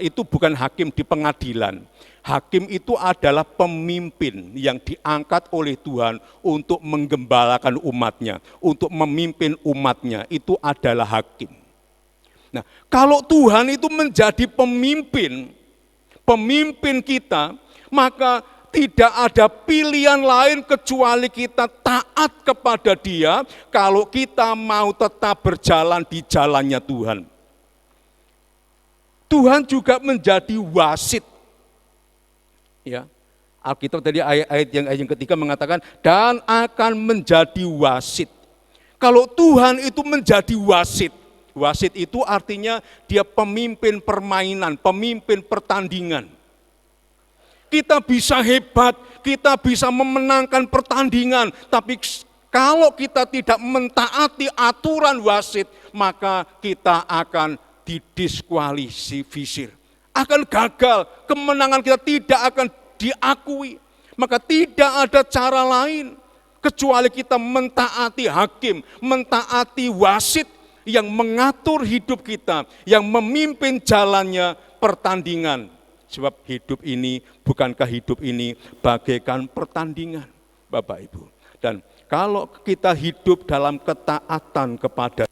hakim di pengadilan. Hakim itu adalah pemimpin yang diangkat oleh Tuhan untuk menggembalakan umatnya, untuk memimpin umatnya, itu adalah hakim. Nah, kalau Tuhan itu menjadi pemimpin kita, maka tidak ada pilihan lain kecuali kita taat kepada Dia kalau kita mau tetap berjalan di jalannya Tuhan. Tuhan juga menjadi wasit. Ya, Alkitab tadi ayat yang ketiga mengatakan dan akan menjadi wasit. Kalau Tuhan itu menjadi wasit, wasit itu artinya dia pemimpin permainan, pemimpin pertandingan. Kita bisa hebat, kita bisa memenangkan pertandingan, tapi kalau kita tidak mentaati aturan wasit, maka kita akan didiskualifikasi. Akan gagal, kemenangan kita tidak akan diakui. Maka tidak ada cara lain kecuali kita mentaati hakim, mentaati wasit yang mengatur hidup kita, yang memimpin jalannya pertandingan. Sebab hidup ini, bukankah hidup ini bagaikan pertandingan, Bapak Ibu. Dan kalau kita hidup dalam ketaatan kepada,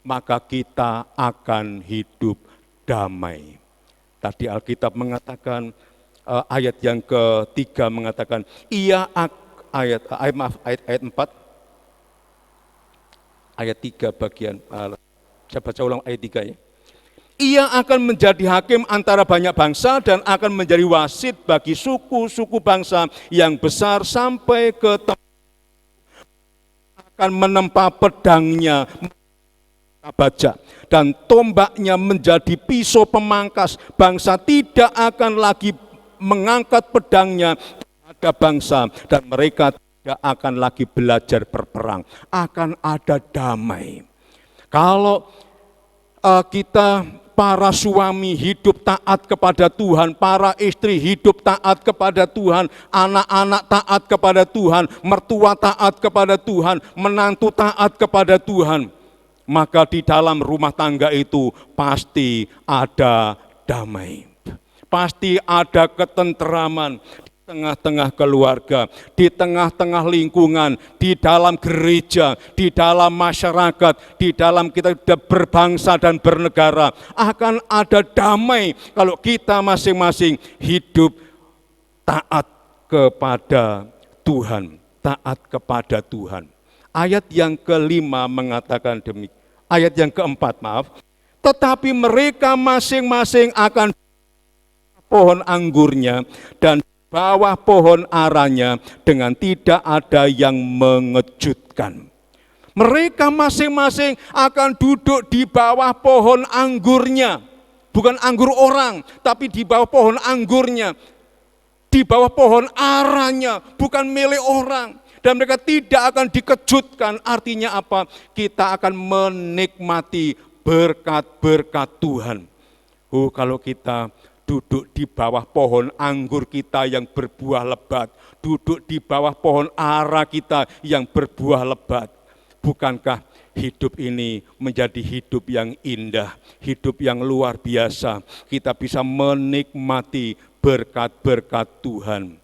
maka kita akan hidup damai. Tadi Alkitab mengatakan, ayat yang ketiga mengatakan, ayat 4, ayat 3 bagian, saya baca ulang ayat 3 ya. Ia akan menjadi hakim antara banyak bangsa dan akan menjadi wasit bagi suku-suku bangsa yang besar sampai ke tempat akan menempa pedangnya, baja dan tombaknya menjadi pisau pemangkas. Bangsa tidak akan lagi mengangkat pedangnya terhadap bangsa dan mereka tidak akan lagi belajar berperang. Akan ada damai. Kalau kita para suami hidup taat kepada Tuhan, para istri hidup taat kepada Tuhan, anak-anak taat kepada Tuhan, mertua taat kepada Tuhan, menantu taat kepada Tuhan, maka di dalam rumah tangga itu pasti ada damai. Pasti ada ketenteraman di tengah-tengah keluarga, di tengah-tengah lingkungan, di dalam gereja, di dalam masyarakat, di dalam kita berbangsa dan bernegara. Akan ada damai kalau kita masing-masing hidup taat kepada Tuhan, taat kepada Tuhan. Ayat yang kelima mengatakan demikian. Ayat yang keempat, tetapi mereka masing-masing akan pohon anggurnya dan bawah pohon aranya dengan tidak ada yang mengejutkan. Mereka masing-masing akan duduk di bawah pohon anggurnya, bukan anggur orang, tapi di bawah pohon anggurnya, di bawah pohon aranya, bukan milik orang. Dan mereka tidak akan dikejutkan, artinya apa? Kita akan menikmati berkat-berkat Tuhan. Kalau kita duduk di bawah pohon anggur kita yang berbuah lebat, duduk di bawah pohon ara kita yang berbuah lebat, Bukankah hidup ini menjadi hidup yang indah, hidup yang luar biasa. Kita bisa menikmati berkat-berkat Tuhan.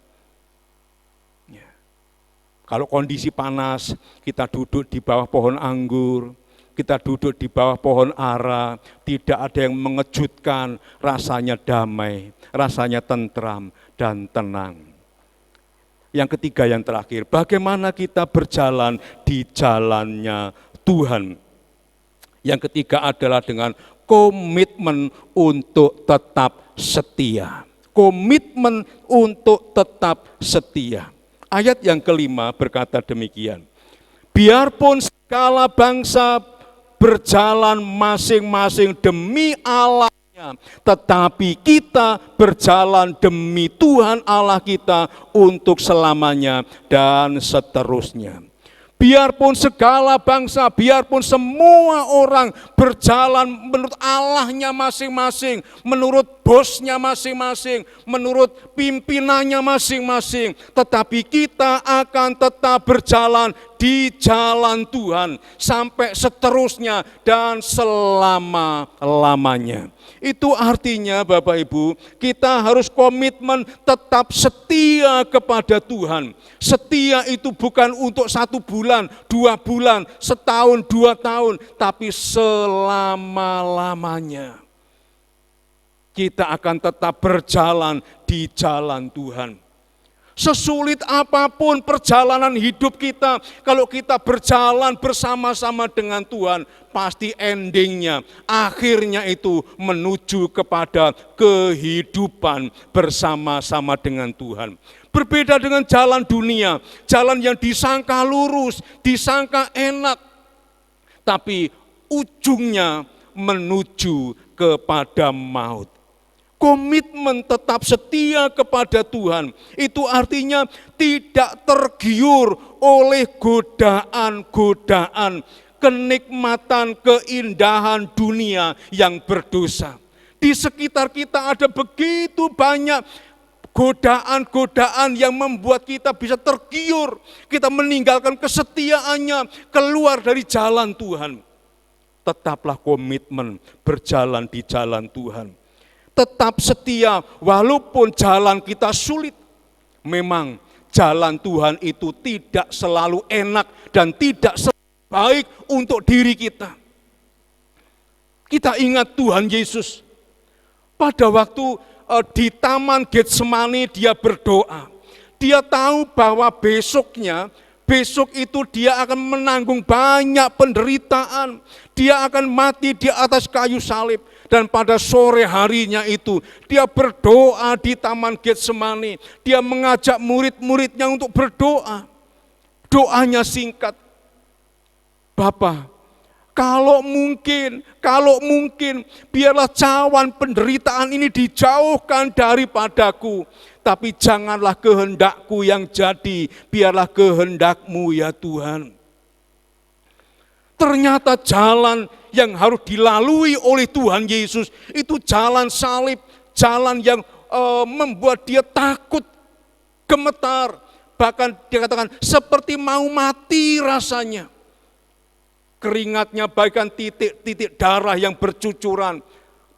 Ya. Kalau kondisi panas, kita duduk di bawah pohon anggur, kita duduk di bawah pohon ara, tidak ada yang mengejutkan, rasanya damai, rasanya tentram dan tenang. Yang ketiga, yang terakhir, bagaimana kita berjalan di jalannya Tuhan. Yang ketiga adalah dengan komitmen untuk tetap setia. Komitmen untuk tetap setia. Ayat yang kelima berkata demikian, biarpun segala bangsa berjalan masing-masing demi Allah, tetapi kita berjalan demi Tuhan Allah kita untuk selamanya dan seterusnya. Biarpun segala bangsa, biarpun semua orang berjalan menurut Allahnya masing-masing, menurut bosnya masing-masing, menurut pimpinannya masing-masing, tetapi kita akan tetap berjalan di jalan Tuhan sampai seterusnya dan selama-lamanya. Itu artinya Bapak Ibu, kita harus komitmen tetap setia kepada Tuhan. Setia itu bukan untuk 1 bulan, 2 bulan, setahun, 2 tahun, tapi selama-lamanya. Kita akan tetap berjalan di jalan Tuhan. Sesulit apapun perjalanan hidup kita, kalau kita berjalan bersama-sama dengan Tuhan, pasti endingnya, akhirnya itu menuju kepada kehidupan bersama-sama dengan Tuhan. Berbeda dengan jalan dunia, jalan yang disangka lurus, disangka enak, tapi ujungnya menuju kepada maut. Komitmen tetap setia kepada Tuhan, itu artinya tidak tergiur oleh godaan-godaan, kenikmatan, keindahan dunia yang berdosa. Di sekitar kita ada begitu banyak godaan-godaan yang membuat kita bisa tergiur, kita meninggalkan kesetiaannya, keluar dari jalan Tuhan. Tetaplah komitmen berjalan di jalan Tuhan. Tetap setia walaupun jalan kita sulit. Memang jalan Tuhan itu tidak selalu enak dan tidak selalu baik untuk diri kita. Kita ingat Tuhan Yesus. Pada waktu di Taman Getsemani dia berdoa. Dia tahu bahwa besok itu dia akan menanggung banyak penderitaan. Dia akan mati di atas kayu salib. Dan pada sore harinya itu, dia berdoa di Taman Getsemani. Dia mengajak murid-muridnya untuk berdoa. Doanya singkat. Bapa, kalau mungkin, biarlah cawan penderitaan ini dijauhkan daripadaku. Tapi janganlah kehendakku yang jadi, biarlah kehendak-Mu ya Tuhan. Ternyata jalan yang harus dilalui oleh Tuhan Yesus itu jalan salib, jalan yang membuat dia takut, gemetar, bahkan dia katakan seperti mau mati rasanya. Keringatnya bagaikan titik-titik darah yang bercucuran,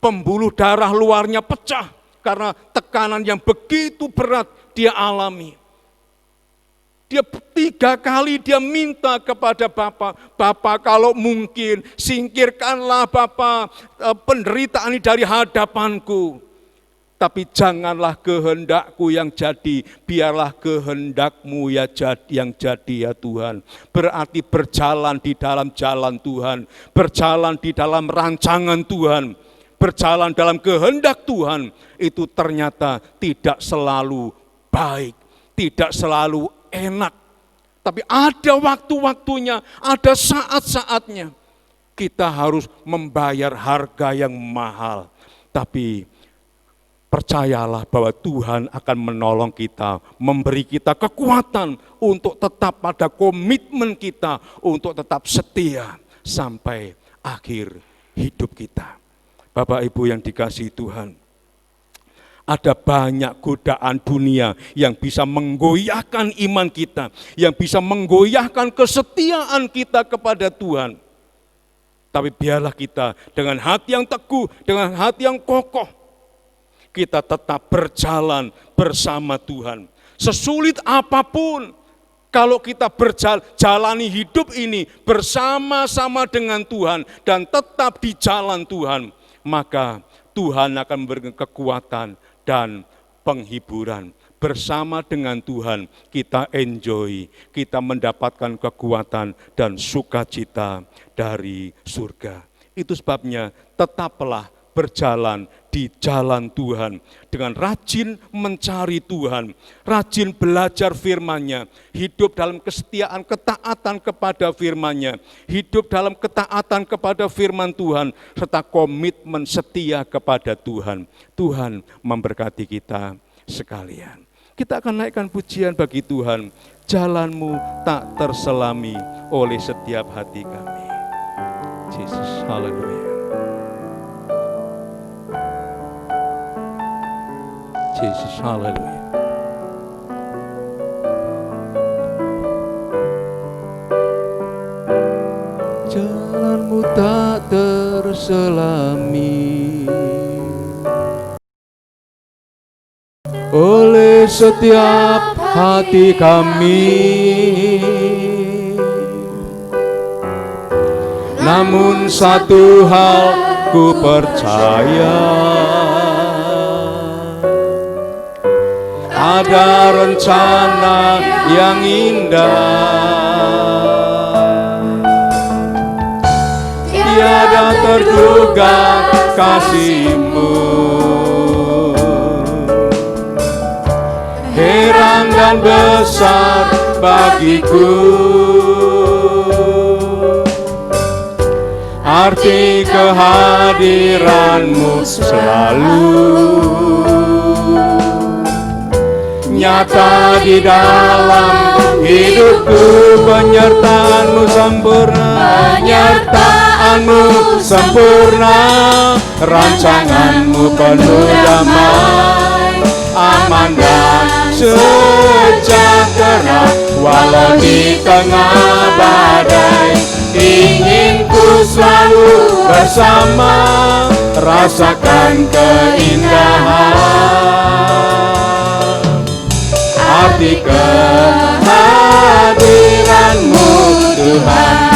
pembuluh darah luarnya pecah karena tekanan yang begitu berat dia alami. Dia 3 kali dia minta kepada Bapa, Bapa kalau mungkin singkirkanlah Bapa penderitaan ini dari hadapanku. Tapi janganlah kehendakku yang jadi, biarlah kehendak-Mu yang jadi ya Tuhan. Berarti berjalan di dalam jalan Tuhan, berjalan di dalam rancangan Tuhan, berjalan dalam kehendak Tuhan, itu ternyata tidak selalu baik, tidak selalu enak, tapi ada waktu-waktunya, ada saat-saatnya. Kita harus membayar harga yang mahal, tapi percayalah bahwa Tuhan akan menolong kita, memberi kita kekuatan untuk tetap pada komitmen kita, untuk tetap setia sampai akhir hidup kita. Bapak Ibu yang dikasihi Tuhan, Ada banyak godaan dunia yang bisa menggoyahkan iman kita, yang bisa menggoyahkan kesetiaan kita kepada Tuhan. Tapi biarlah kita dengan hati yang teguh, dengan hati yang kokoh, kita tetap berjalan bersama Tuhan. Sesulit apapun, kalau kita jalani hidup ini bersama-sama dengan Tuhan dan tetap di jalan Tuhan, maka Tuhan akan memberikan kekuatan dan penghiburan. Bersama dengan Tuhan kita enjoy, kita mendapatkan kekuatan dan sukacita dari surga. Itu sebabnya tetaplah berjalan di jalan Tuhan dengan rajin mencari Tuhan, rajin belajar firman-Nya, hidup dalam kesetiaan, ketaatan kepada firman-Nya, hidup dalam ketaatan kepada firman Tuhan, serta komitmen setia kepada Tuhan. Tuhan memberkati kita sekalian. Kita akan naikkan pujian bagi Tuhan. Jalanmu tak terselami oleh setiap hati kami. Yesus, haleluya. Yesus, haleluya. Jalanmu tak terselami oleh setiap hati kami. Namun satu hal ku percaya, ada rencana yang indah, tiada terduga kasih-Mu, heran dan besar bagiku. Arti kehadiran-Mu selalu nyata di dalam hidupku. Penyertaan-Mu sempurna, penyertaan-Mu sempurna, rancangan-Mu penuh damai, aman dan sejahtera. Walau di tengah badai, ingin ku selalu bersama, rasakan keindahan arti kehadiran-Mu Tuhan.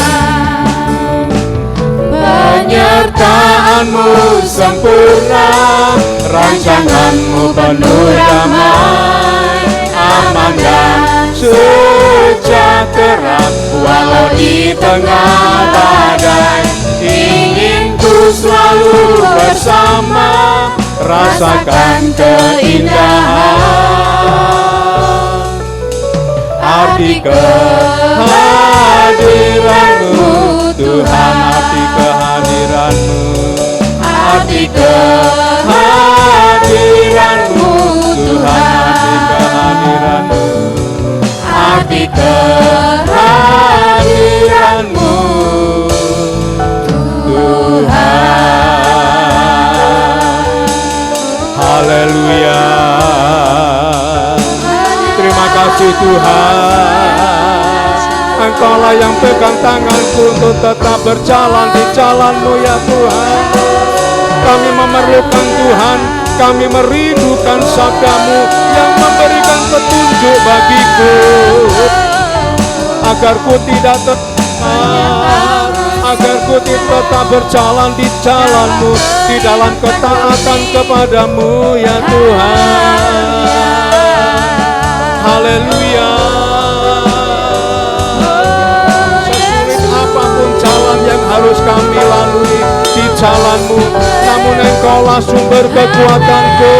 Penyertaan-Mu sempurna, rancangan-Mu penuh damai, aman dan sejahtera. Walau di tengah badai, ingin ku selalu bersama, rasakan keindahan arti kehadiran-Mu Tuhan. Arti kehadiran-Mu, arti kehadiran-Mu Tuhan. Arti kehadiran-Mu, arti kehadiran-Mu Tuhan. Haleluya. Terima kasih Tuhan. Engkaulah yang pegang tanganku untuk tetap berjalan di jalan-Mu ya Tuhan. Kami memerlukan Tuhan, kami merindukan sabda-Mu yang memberikan petunjuk bagiku, agar ku tidak tersesat, agar ku tetap berjalan di jalan-Mu, di dalam ketaatan kepada-Mu ya Tuhan. Haleluya. Sesulit apapun jalan yang harus kami lalui di jalan-Mu, namun Engkaulah sumber kekuatanku.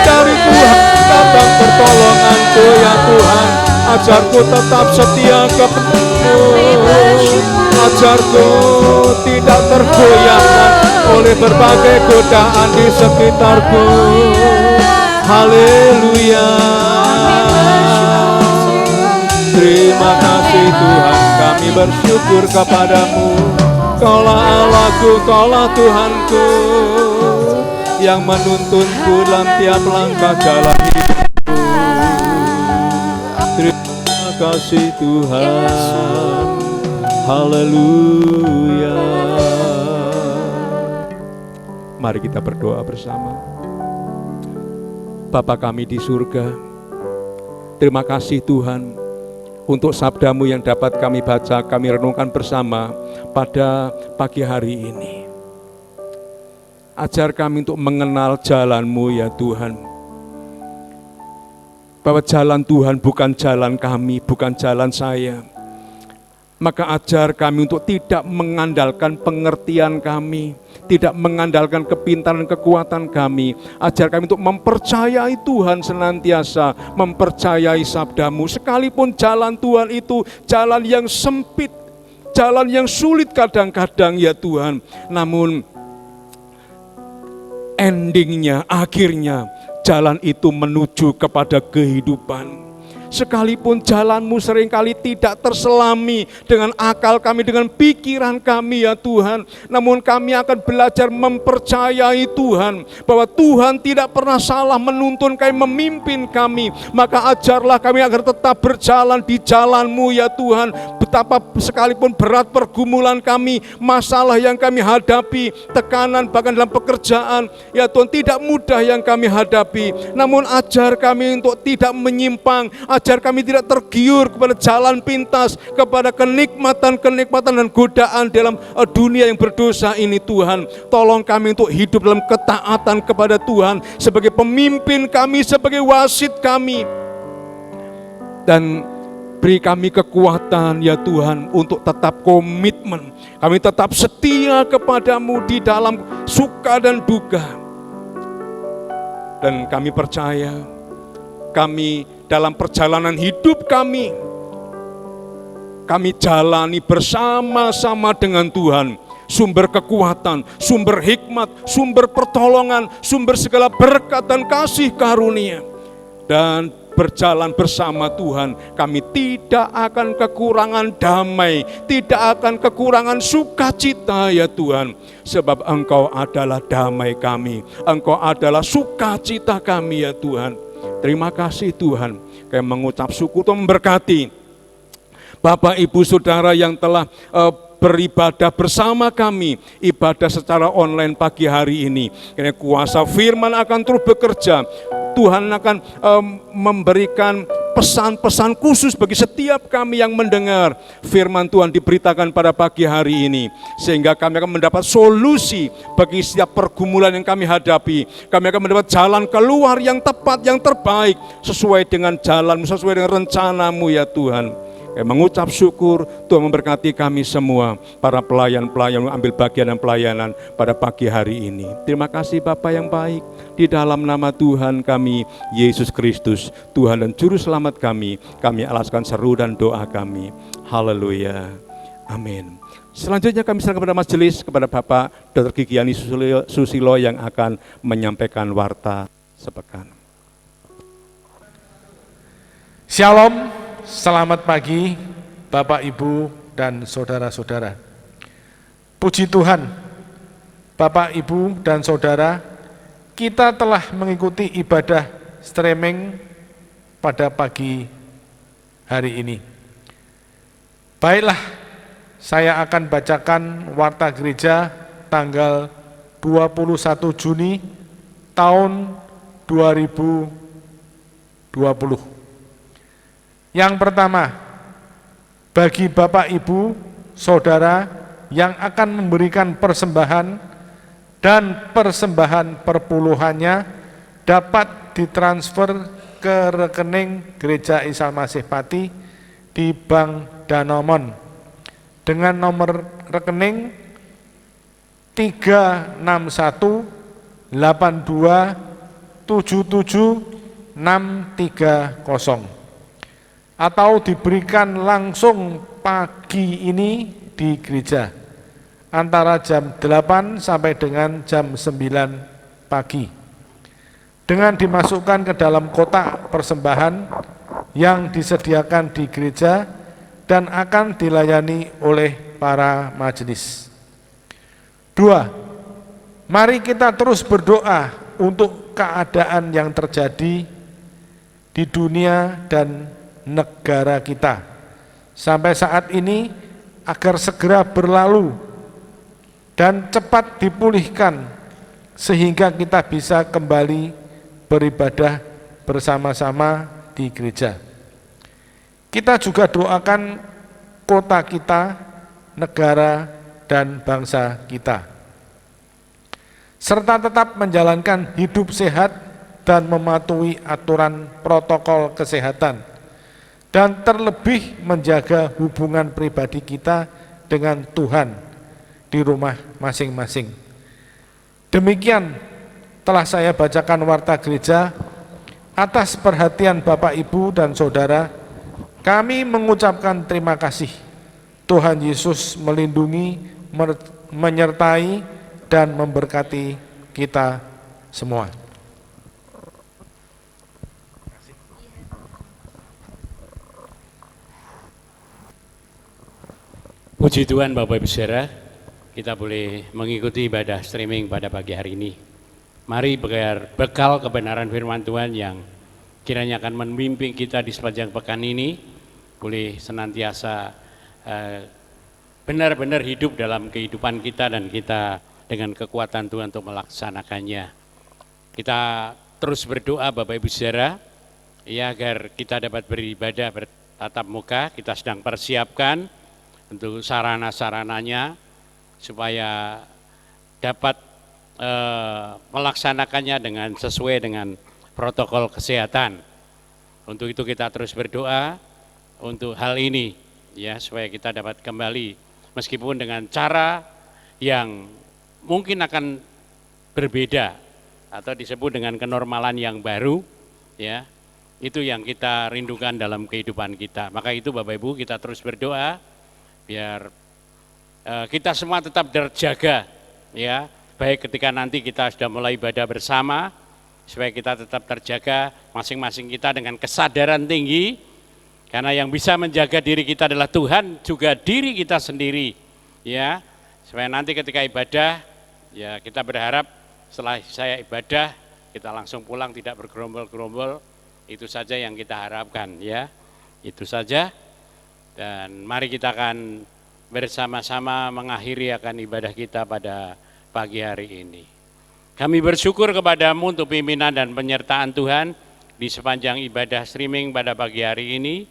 Dari Tuhan datang pertolonganku ya Tuhan. Ajarku tetap setia kepada-Mu, ajarku tidak tergoyahkan oleh berbagai godaan di sekitarku. Haleluya. Terima kasih Tuhan, kami bersyukur kepada-Mu. Kaulah Allahku, Kaulah Tuhanku, yang menuntunku dalam tiap langkah jalan hidupku. Terima kasih Tuhan. Haleluya. Mari kita berdoa bersama. Bapa kami di surga, terima kasih Tuhan untuk sabda-Mu yang dapat kami baca, kami renungkan bersama pada pagi hari ini. Ajar kami untuk mengenal jalan-Mu ya Tuhan. Bahwa jalan Tuhan bukan jalan kami, bukan jalan saya. Maka ajar kami untuk tidak mengandalkan pengertian kami, tidak mengandalkan kepintaran kekuatan kami. Ajar kami untuk mempercayai Tuhan senantiasa, mempercayai sabda-Mu. Sekalipun jalan Tuhan itu jalan yang sempit, jalan yang sulit kadang-kadang ya Tuhan. Namun endingnya, akhirnya jalan itu menuju kepada kehidupan. Sekalipun jalan-Mu seringkali tidak terselami dengan akal kami, dengan pikiran kami ya Tuhan. Namun kami akan belajar mempercayai Tuhan, bahwa Tuhan tidak pernah salah menuntun kami, memimpin kami. Maka ajarlah kami agar tetap berjalan di jalan-Mu ya Tuhan. Betapa sekalipun berat pergumulan kami, masalah yang kami hadapi, tekanan bahkan dalam pekerjaan, ya Tuhan, tidak mudah yang kami hadapi. Namun ajar kami untuk tidak menyimpang, ajar kami tidak tergiur kepada jalan pintas, kepada kenikmatan-kenikmatan dan godaan dalam dunia yang berdosa ini Tuhan. Tolong kami untuk hidup dalam ketaatan kepada Tuhan sebagai pemimpin kami, sebagai wasit kami. Dan beri kami kekuatan ya Tuhan untuk tetap komitmen. Kami tetap setia kepada-Mu di dalam suka dan duka. Dan kami percaya, kami dalam perjalanan hidup kami jalani bersama-sama dengan Tuhan. Sumber kekuatan, sumber hikmat, sumber pertolongan, sumber segala berkat dan kasih karunia. Dan berjalan bersama Tuhan, kami tidak akan kekurangan damai, tidak akan kekurangan sukacita ya Tuhan. Sebab Engkau adalah damai kami, Engkau adalah sukacita kami ya Tuhan. Terima kasih Tuhan, kami mengucap syukur untuk memberkati Bapak Ibu Saudara yang telah beribadah bersama kami, ibadah secara online pagi hari ini. Karena kuasa firman akan terus bekerja. Tuhan akan memberikan pesan-pesan khusus bagi setiap kami yang mendengar firman Tuhan diberitakan pada pagi hari ini. Sehingga kami akan mendapat solusi bagi setiap pergumulan yang kami hadapi. Kami akan mendapat jalan keluar yang tepat, yang terbaik, sesuai dengan jalan-Mu, sesuai dengan rencana-Mu ya Tuhan. Kami mengucap syukur, Tuhan memberkati kami semua, para pelayan-pelayan yang ambil bagian dan pelayanan pada pagi hari ini. Terima kasih Bapa yang baik, di dalam nama Tuhan kami, Yesus Kristus, Tuhan dan Juru Selamat kami alaskan seru dan doa kami. Haleluya, amin. Selanjutnya kami serahkan kepada majelis, kepada Bapak Dr. Gigiani Susilo yang akan menyampaikan warta sepekan. Shalom, selamat pagi Bapak, Ibu, dan saudara-saudara. Puji Tuhan, Bapak, Ibu, dan saudara, kita telah mengikuti ibadah streaming pada pagi hari ini. Baiklah, saya akan bacakan warta gereja tanggal 21 Juni tahun 2020. Yang pertama, bagi Bapak, Ibu, Saudara yang akan memberikan persembahan dan persembahan perpuluhannya dapat ditransfer ke rekening Gereja Isa Masih Pati di Bank Danomon dengan nomor rekening 36182776630 atau diberikan langsung pagi ini di gereja antara jam 8 sampai dengan jam 9 pagi dengan dimasukkan ke dalam kotak persembahan yang disediakan di gereja dan akan dilayani oleh para majelis. 2. Mari kita terus berdoa untuk keadaan yang terjadi di dunia dan negara kita sampai saat ini agar segera berlalu dan cepat dipulihkan sehingga kita bisa kembali beribadah bersama-sama di gereja. Kita juga doakan kota kita, negara, dan bangsa kita, serta tetap menjalankan hidup sehat dan mematuhi aturan protokol kesehatan, dan terlebih menjaga hubungan pribadi kita dengan Tuhan di rumah masing-masing. Demikian telah saya bacakan warta gereja. Atas perhatian Bapak, Ibu, dan Saudara, kami mengucapkan terima kasih. Tuhan Yesus melindungi, menyertai, dan memberkati kita semua. Puji Tuhan Bapak Ibu Saudara, kita boleh mengikuti ibadah streaming pada pagi hari ini. Mari bekal kebenaran firman Tuhan yang kiranya akan membimbing kita di sepanjang pekan ini, boleh senantiasa benar-benar hidup dalam kehidupan kita dan kita dengan kekuatan Tuhan untuk melaksanakannya. Kita terus berdoa Bapak Ibu Saudara, ya, agar kita dapat beribadah bertatap muka. Kita sedang persiapkan untuk sarana-sarananya supaya dapat melaksanakannya dengan sesuai dengan protokol kesehatan. Untuk itu kita terus berdoa untuk hal ini, ya, supaya kita dapat kembali meskipun dengan cara yang mungkin akan berbeda atau disebut dengan kenormalan yang baru, ya. Itu yang kita rindukan dalam kehidupan kita. Maka itu Bapak Ibu, kita terus berdoa biar kita semua tetap terjaga, ya, baik ketika nanti kita sudah mulai ibadah bersama, supaya kita tetap terjaga masing-masing kita dengan kesadaran tinggi, karena yang bisa menjaga diri kita adalah Tuhan, juga diri kita sendiri, ya, supaya nanti ketika ibadah, ya, kita berharap setelah saya ibadah kita langsung pulang tidak bergerombol-gerombol. Itu saja yang kita harapkan, ya, itu saja. Dan mari kita akan bersama-sama mengakhiri akan ibadah kita pada pagi hari ini. Kami bersyukur kepadamu untuk pimpinan dan penyertaan Tuhan di sepanjang ibadah streaming pada pagi hari ini.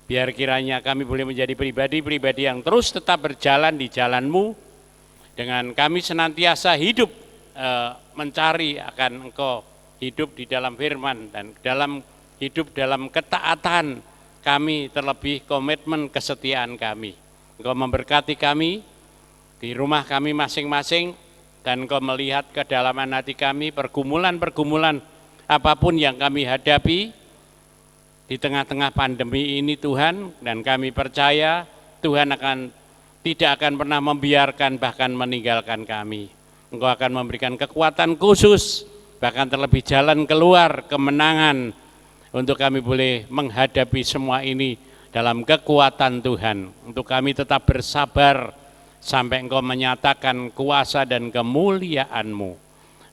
Biar kiranya kami boleh menjadi pribadi-pribadi yang terus tetap berjalan di jalan-Mu, dengan kami senantiasa hidup mencari akan Engkau, hidup di dalam firman dan hidup dalam ketaatan kami, terlebih komitmen kesetiaan kami. Engkau memberkati kami di rumah kami masing-masing, dan Engkau melihat kedalaman hati kami, pergumulan-pergumulan apapun yang kami hadapi di tengah-tengah pandemi ini Tuhan, dan kami percaya Tuhan tidak akan pernah membiarkan bahkan meninggalkan kami. Engkau akan memberikan kekuatan khusus, bahkan terlebih jalan keluar, kemenangan, untuk kami boleh menghadapi semua ini dalam kekuatan Tuhan. Untuk kami tetap bersabar sampai Engkau menyatakan kuasa dan kemuliaan-Mu.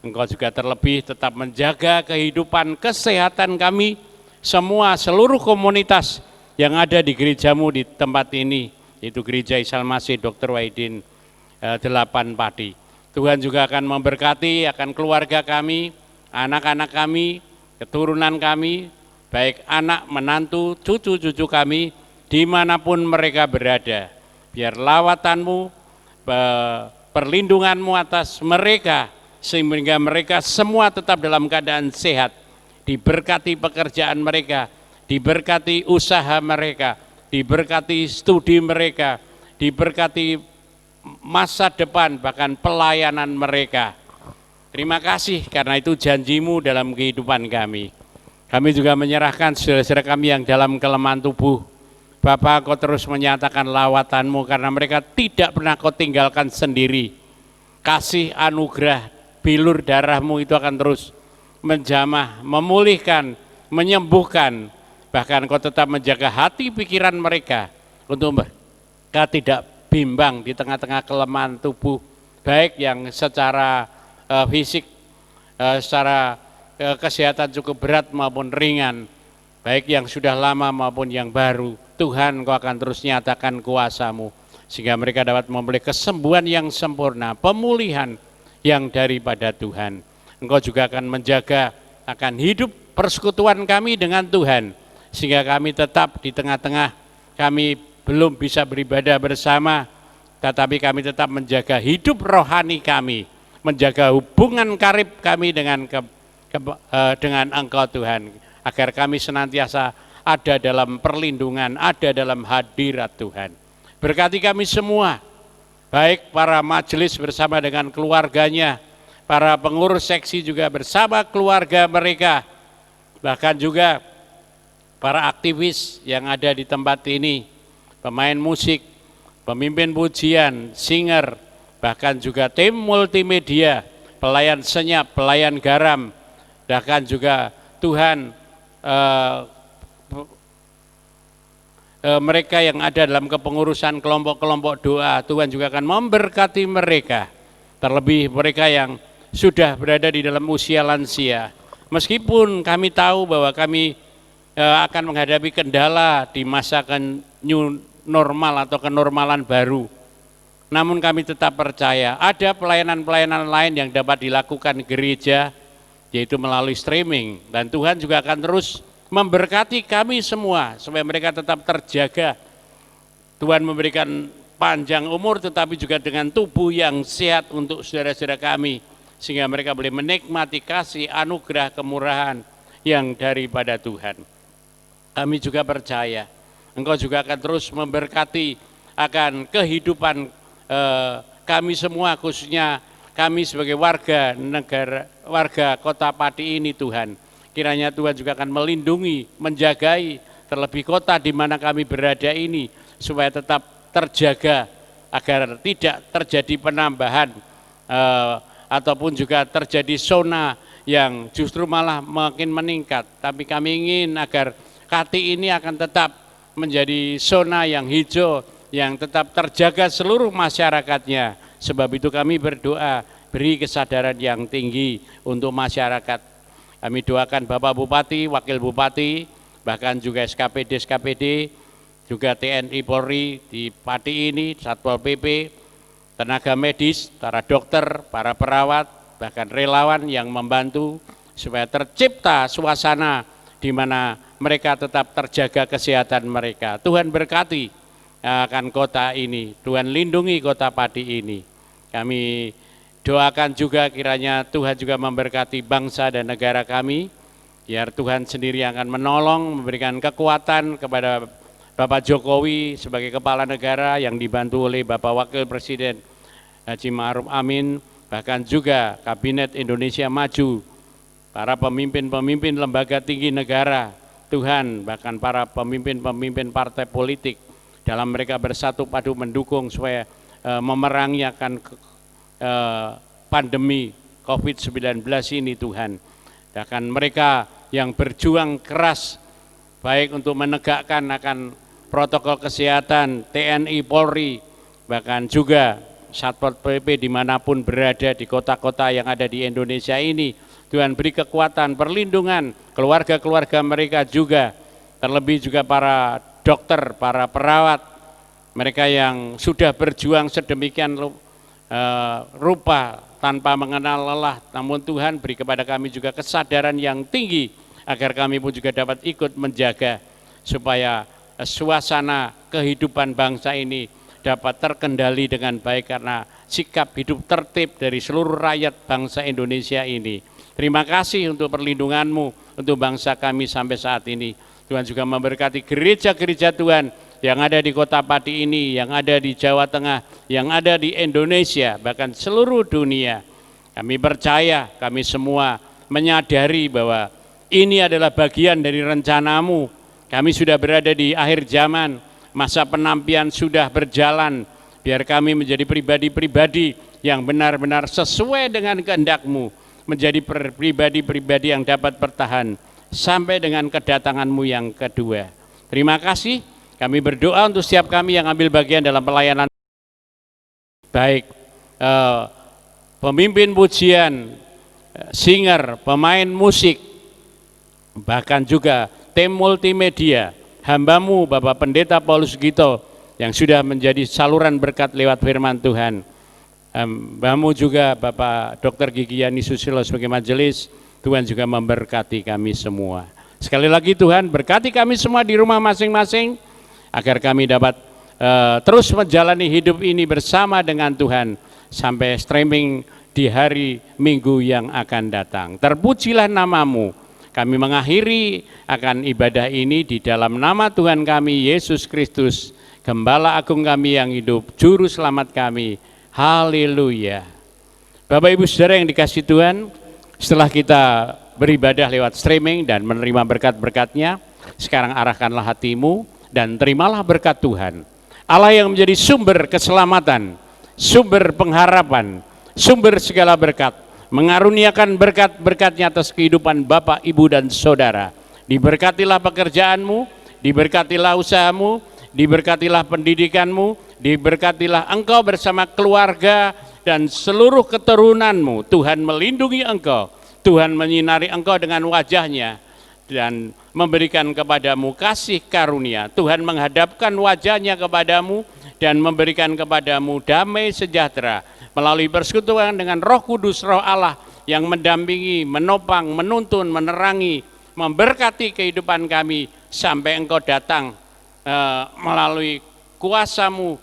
Engkau juga terlebih tetap menjaga kehidupan kesehatan kami, seluruh komunitas yang ada di gereja-Mu di tempat ini, yaitu Gereja Isa Al-Masih Dr. Wahidin 8 Pati. Tuhan juga akan memberkati akan keluarga kami, anak-anak kami, keturunan kami, baik anak, menantu, cucu-cucu kami, dimanapun mereka berada. Biar lawatan-Mu, perlindungan-Mu atas mereka, sehingga mereka semua tetap dalam keadaan sehat, diberkati pekerjaan mereka, diberkati usaha mereka, diberkati studi mereka, diberkati masa depan, bahkan pelayanan mereka. Terima kasih karena itu janji-Mu dalam kehidupan kami. Kami juga menyerahkan saudara-saudara kami yang dalam kelemahan tubuh. Bapa, Kau terus menyatakan lawatan-Mu karena mereka tidak pernah Kau tinggalkan sendiri. Kasih anugerah bilur darah-Mu itu akan terus menjamah, memulihkan, menyembuhkan. Bahkan Kau tetap menjaga hati pikiran mereka untuk mereka tidak bimbang di tengah-tengah kelemahan tubuh, baik yang secara fisik, secara kesehatan cukup berat maupun ringan, baik yang sudah lama maupun yang baru. Tuhan, Engkau akan terus nyatakan kuasa-Mu, sehingga mereka dapat memperoleh kesembuhan yang sempurna, pemulihan yang daripada Tuhan. Engkau juga akan menjaga akan hidup persekutuan kami dengan Tuhan, sehingga kami tetap di tengah-tengah, kami belum bisa beribadah bersama, tetapi kami tetap menjaga hidup rohani kami, menjaga hubungan karib kami dengan Engkau Tuhan, agar kami senantiasa ada dalam perlindungan, ada dalam hadirat Tuhan. Berkati kami semua, baik para majelis bersama dengan keluarganya, para pengurus seksi juga bersama keluarga mereka, bahkan juga para aktivis yang ada di tempat ini, pemain musik, pemimpin pujian, singer, bahkan juga tim multimedia, pelayan senyap, pelayan garam, bahkan juga Tuhan mereka yang ada dalam kepengurusan kelompok-kelompok doa, Tuhan juga akan memberkati mereka, terlebih mereka yang sudah berada di dalam usia lansia. Meskipun kami tahu bahwa kami akan menghadapi kendala di masa new normal atau kenormalan baru, namun kami tetap percaya ada pelayanan-pelayanan lain yang dapat dilakukan gereja, yaitu melalui streaming, dan Tuhan juga akan terus memberkati kami semua supaya mereka tetap terjaga. Tuhan memberikan panjang umur tetapi juga dengan tubuh yang sehat untuk saudara-saudara kami, sehingga mereka boleh menikmati kasih, anugerah, kemurahan yang daripada Tuhan. Kami juga percaya Engkau juga akan terus memberkati akan kehidupan kami semua, khususnya kami sebagai warga negara, warga Kota Pati ini Tuhan. Kiranya Tuhan juga akan melindungi, menjagai terlebih kota di mana kami berada ini, supaya tetap terjaga agar tidak terjadi penambahan ataupun juga terjadi zona yang justru malah makin meningkat. Tapi kami ingin agar Kati ini akan tetap menjadi zona yang hijau, yang tetap terjaga seluruh masyarakatnya. Sebab itu kami berdoa, beri kesadaran yang tinggi untuk masyarakat. Kami doakan Bapak Bupati, Wakil Bupati, bahkan juga SKPD, juga TNI Polri di Pati ini, Satpol PP, tenaga medis, para dokter, para perawat, bahkan relawan yang membantu supaya tercipta suasana di mana mereka tetap terjaga kesehatan mereka. Tuhan berkati akan kota ini, Tuhan lindungi Kota Pati ini. Kami doakan juga kiranya Tuhan juga memberkati bangsa dan negara kami, biar Tuhan sendiri akan menolong, memberikan kekuatan kepada Bapak Jokowi sebagai kepala negara yang dibantu oleh Bapak Wakil Presiden Haji Ma'ruf Amin, bahkan juga Kabinet Indonesia Maju, para pemimpin-pemimpin lembaga tinggi negara, Tuhan, bahkan para pemimpin-pemimpin partai politik, dalam mereka bersatu padu mendukung supaya memerangi akan pandemi COVID-19 ini Tuhan. Bahkan mereka yang berjuang keras baik untuk menegakkan akan protokol kesehatan, TNI, Polri, bahkan juga Satpol PP dimanapun berada di kota-kota yang ada di Indonesia ini. Tuhan beri kekuatan, perlindungan, keluarga-keluarga mereka juga, terlebih juga para dokter, para perawat, mereka yang sudah berjuang sedemikian rupa tanpa mengenal lelah, namun Tuhan beri kepada kami juga kesadaran yang tinggi agar kami pun juga dapat ikut menjaga supaya suasana kehidupan bangsa ini dapat terkendali dengan baik karena sikap hidup tertib dari seluruh rakyat bangsa Indonesia ini. Terima kasih untuk perlindungan-Mu untuk bangsa kami sampai saat ini. Tuhan juga memberkati gereja-gereja Tuhan yang ada di Kota Pati ini, yang ada di Jawa Tengah, yang ada di Indonesia, bahkan seluruh dunia. Kami percaya, kami semua menyadari bahwa ini adalah bagian dari rencana-Mu. Kami sudah berada di akhir zaman, masa penampian sudah berjalan, biar kami menjadi pribadi-pribadi yang benar-benar sesuai dengan kehendak-Mu, menjadi pribadi-pribadi yang dapat bertahan sampai dengan kedatangan-Mu yang kedua. Terima kasih. Kami berdoa untuk setiap kami yang ambil bagian dalam pelayanan, baik pemimpin pujian, singer, pemain musik, bahkan juga tim multimedia, hamba-Mu Bapak Pendeta Paulus Gito yang sudah menjadi saluran berkat lewat firman Tuhan. Hamba-Mu juga Bapak Dr. Gigi Yani Susilo sebagai majelis, Tuhan juga memberkati kami semua. Sekali lagi Tuhan berkati kami semua di rumah masing-masing, agar kami dapat terus menjalani hidup ini bersama dengan Tuhan sampai streaming di hari Minggu yang akan datang. Terpujilah nama-Mu. Kami mengakhiri akan ibadah ini di dalam nama Tuhan kami Yesus Kristus, Gembala Agung kami yang hidup, Juru Selamat kami. Haleluya. Bapak Ibu Saudara yang dikasihi Tuhan, setelah kita beribadah lewat streaming dan menerima berkat-berkatnya, sekarang arahkanlah hatimu dan terimalah berkat Tuhan. Allah yang menjadi sumber keselamatan, sumber pengharapan, sumber segala berkat, mengaruniakan berkat-berkatnya atas kehidupan Bapak, Ibu, dan Saudara. Diberkatilah pekerjaanmu, diberkatilah usahamu, diberkatilah pendidikanmu, diberkatilah engkau bersama keluarga dan seluruh keturunanmu. Tuhan melindungi engkau, Tuhan menyinari engkau dengan wajahnya dan memberikan kepadamu kasih karunia. Tuhan menghadapkan wajahnya kepadamu dan memberikan kepadamu damai sejahtera melalui persekutuan dengan Roh Kudus, Roh Allah yang mendampingi, menopang, menuntun, menerangi, memberkati kehidupan kami sampai engkau datang melalui kuasa-Mu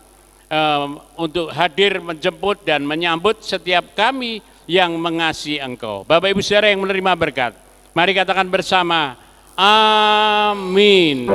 untuk hadir, menjemput dan menyambut setiap kami yang mengasihi engkau. Bapak Ibu Saudara yang menerima berkat, mari katakan bersama, amin.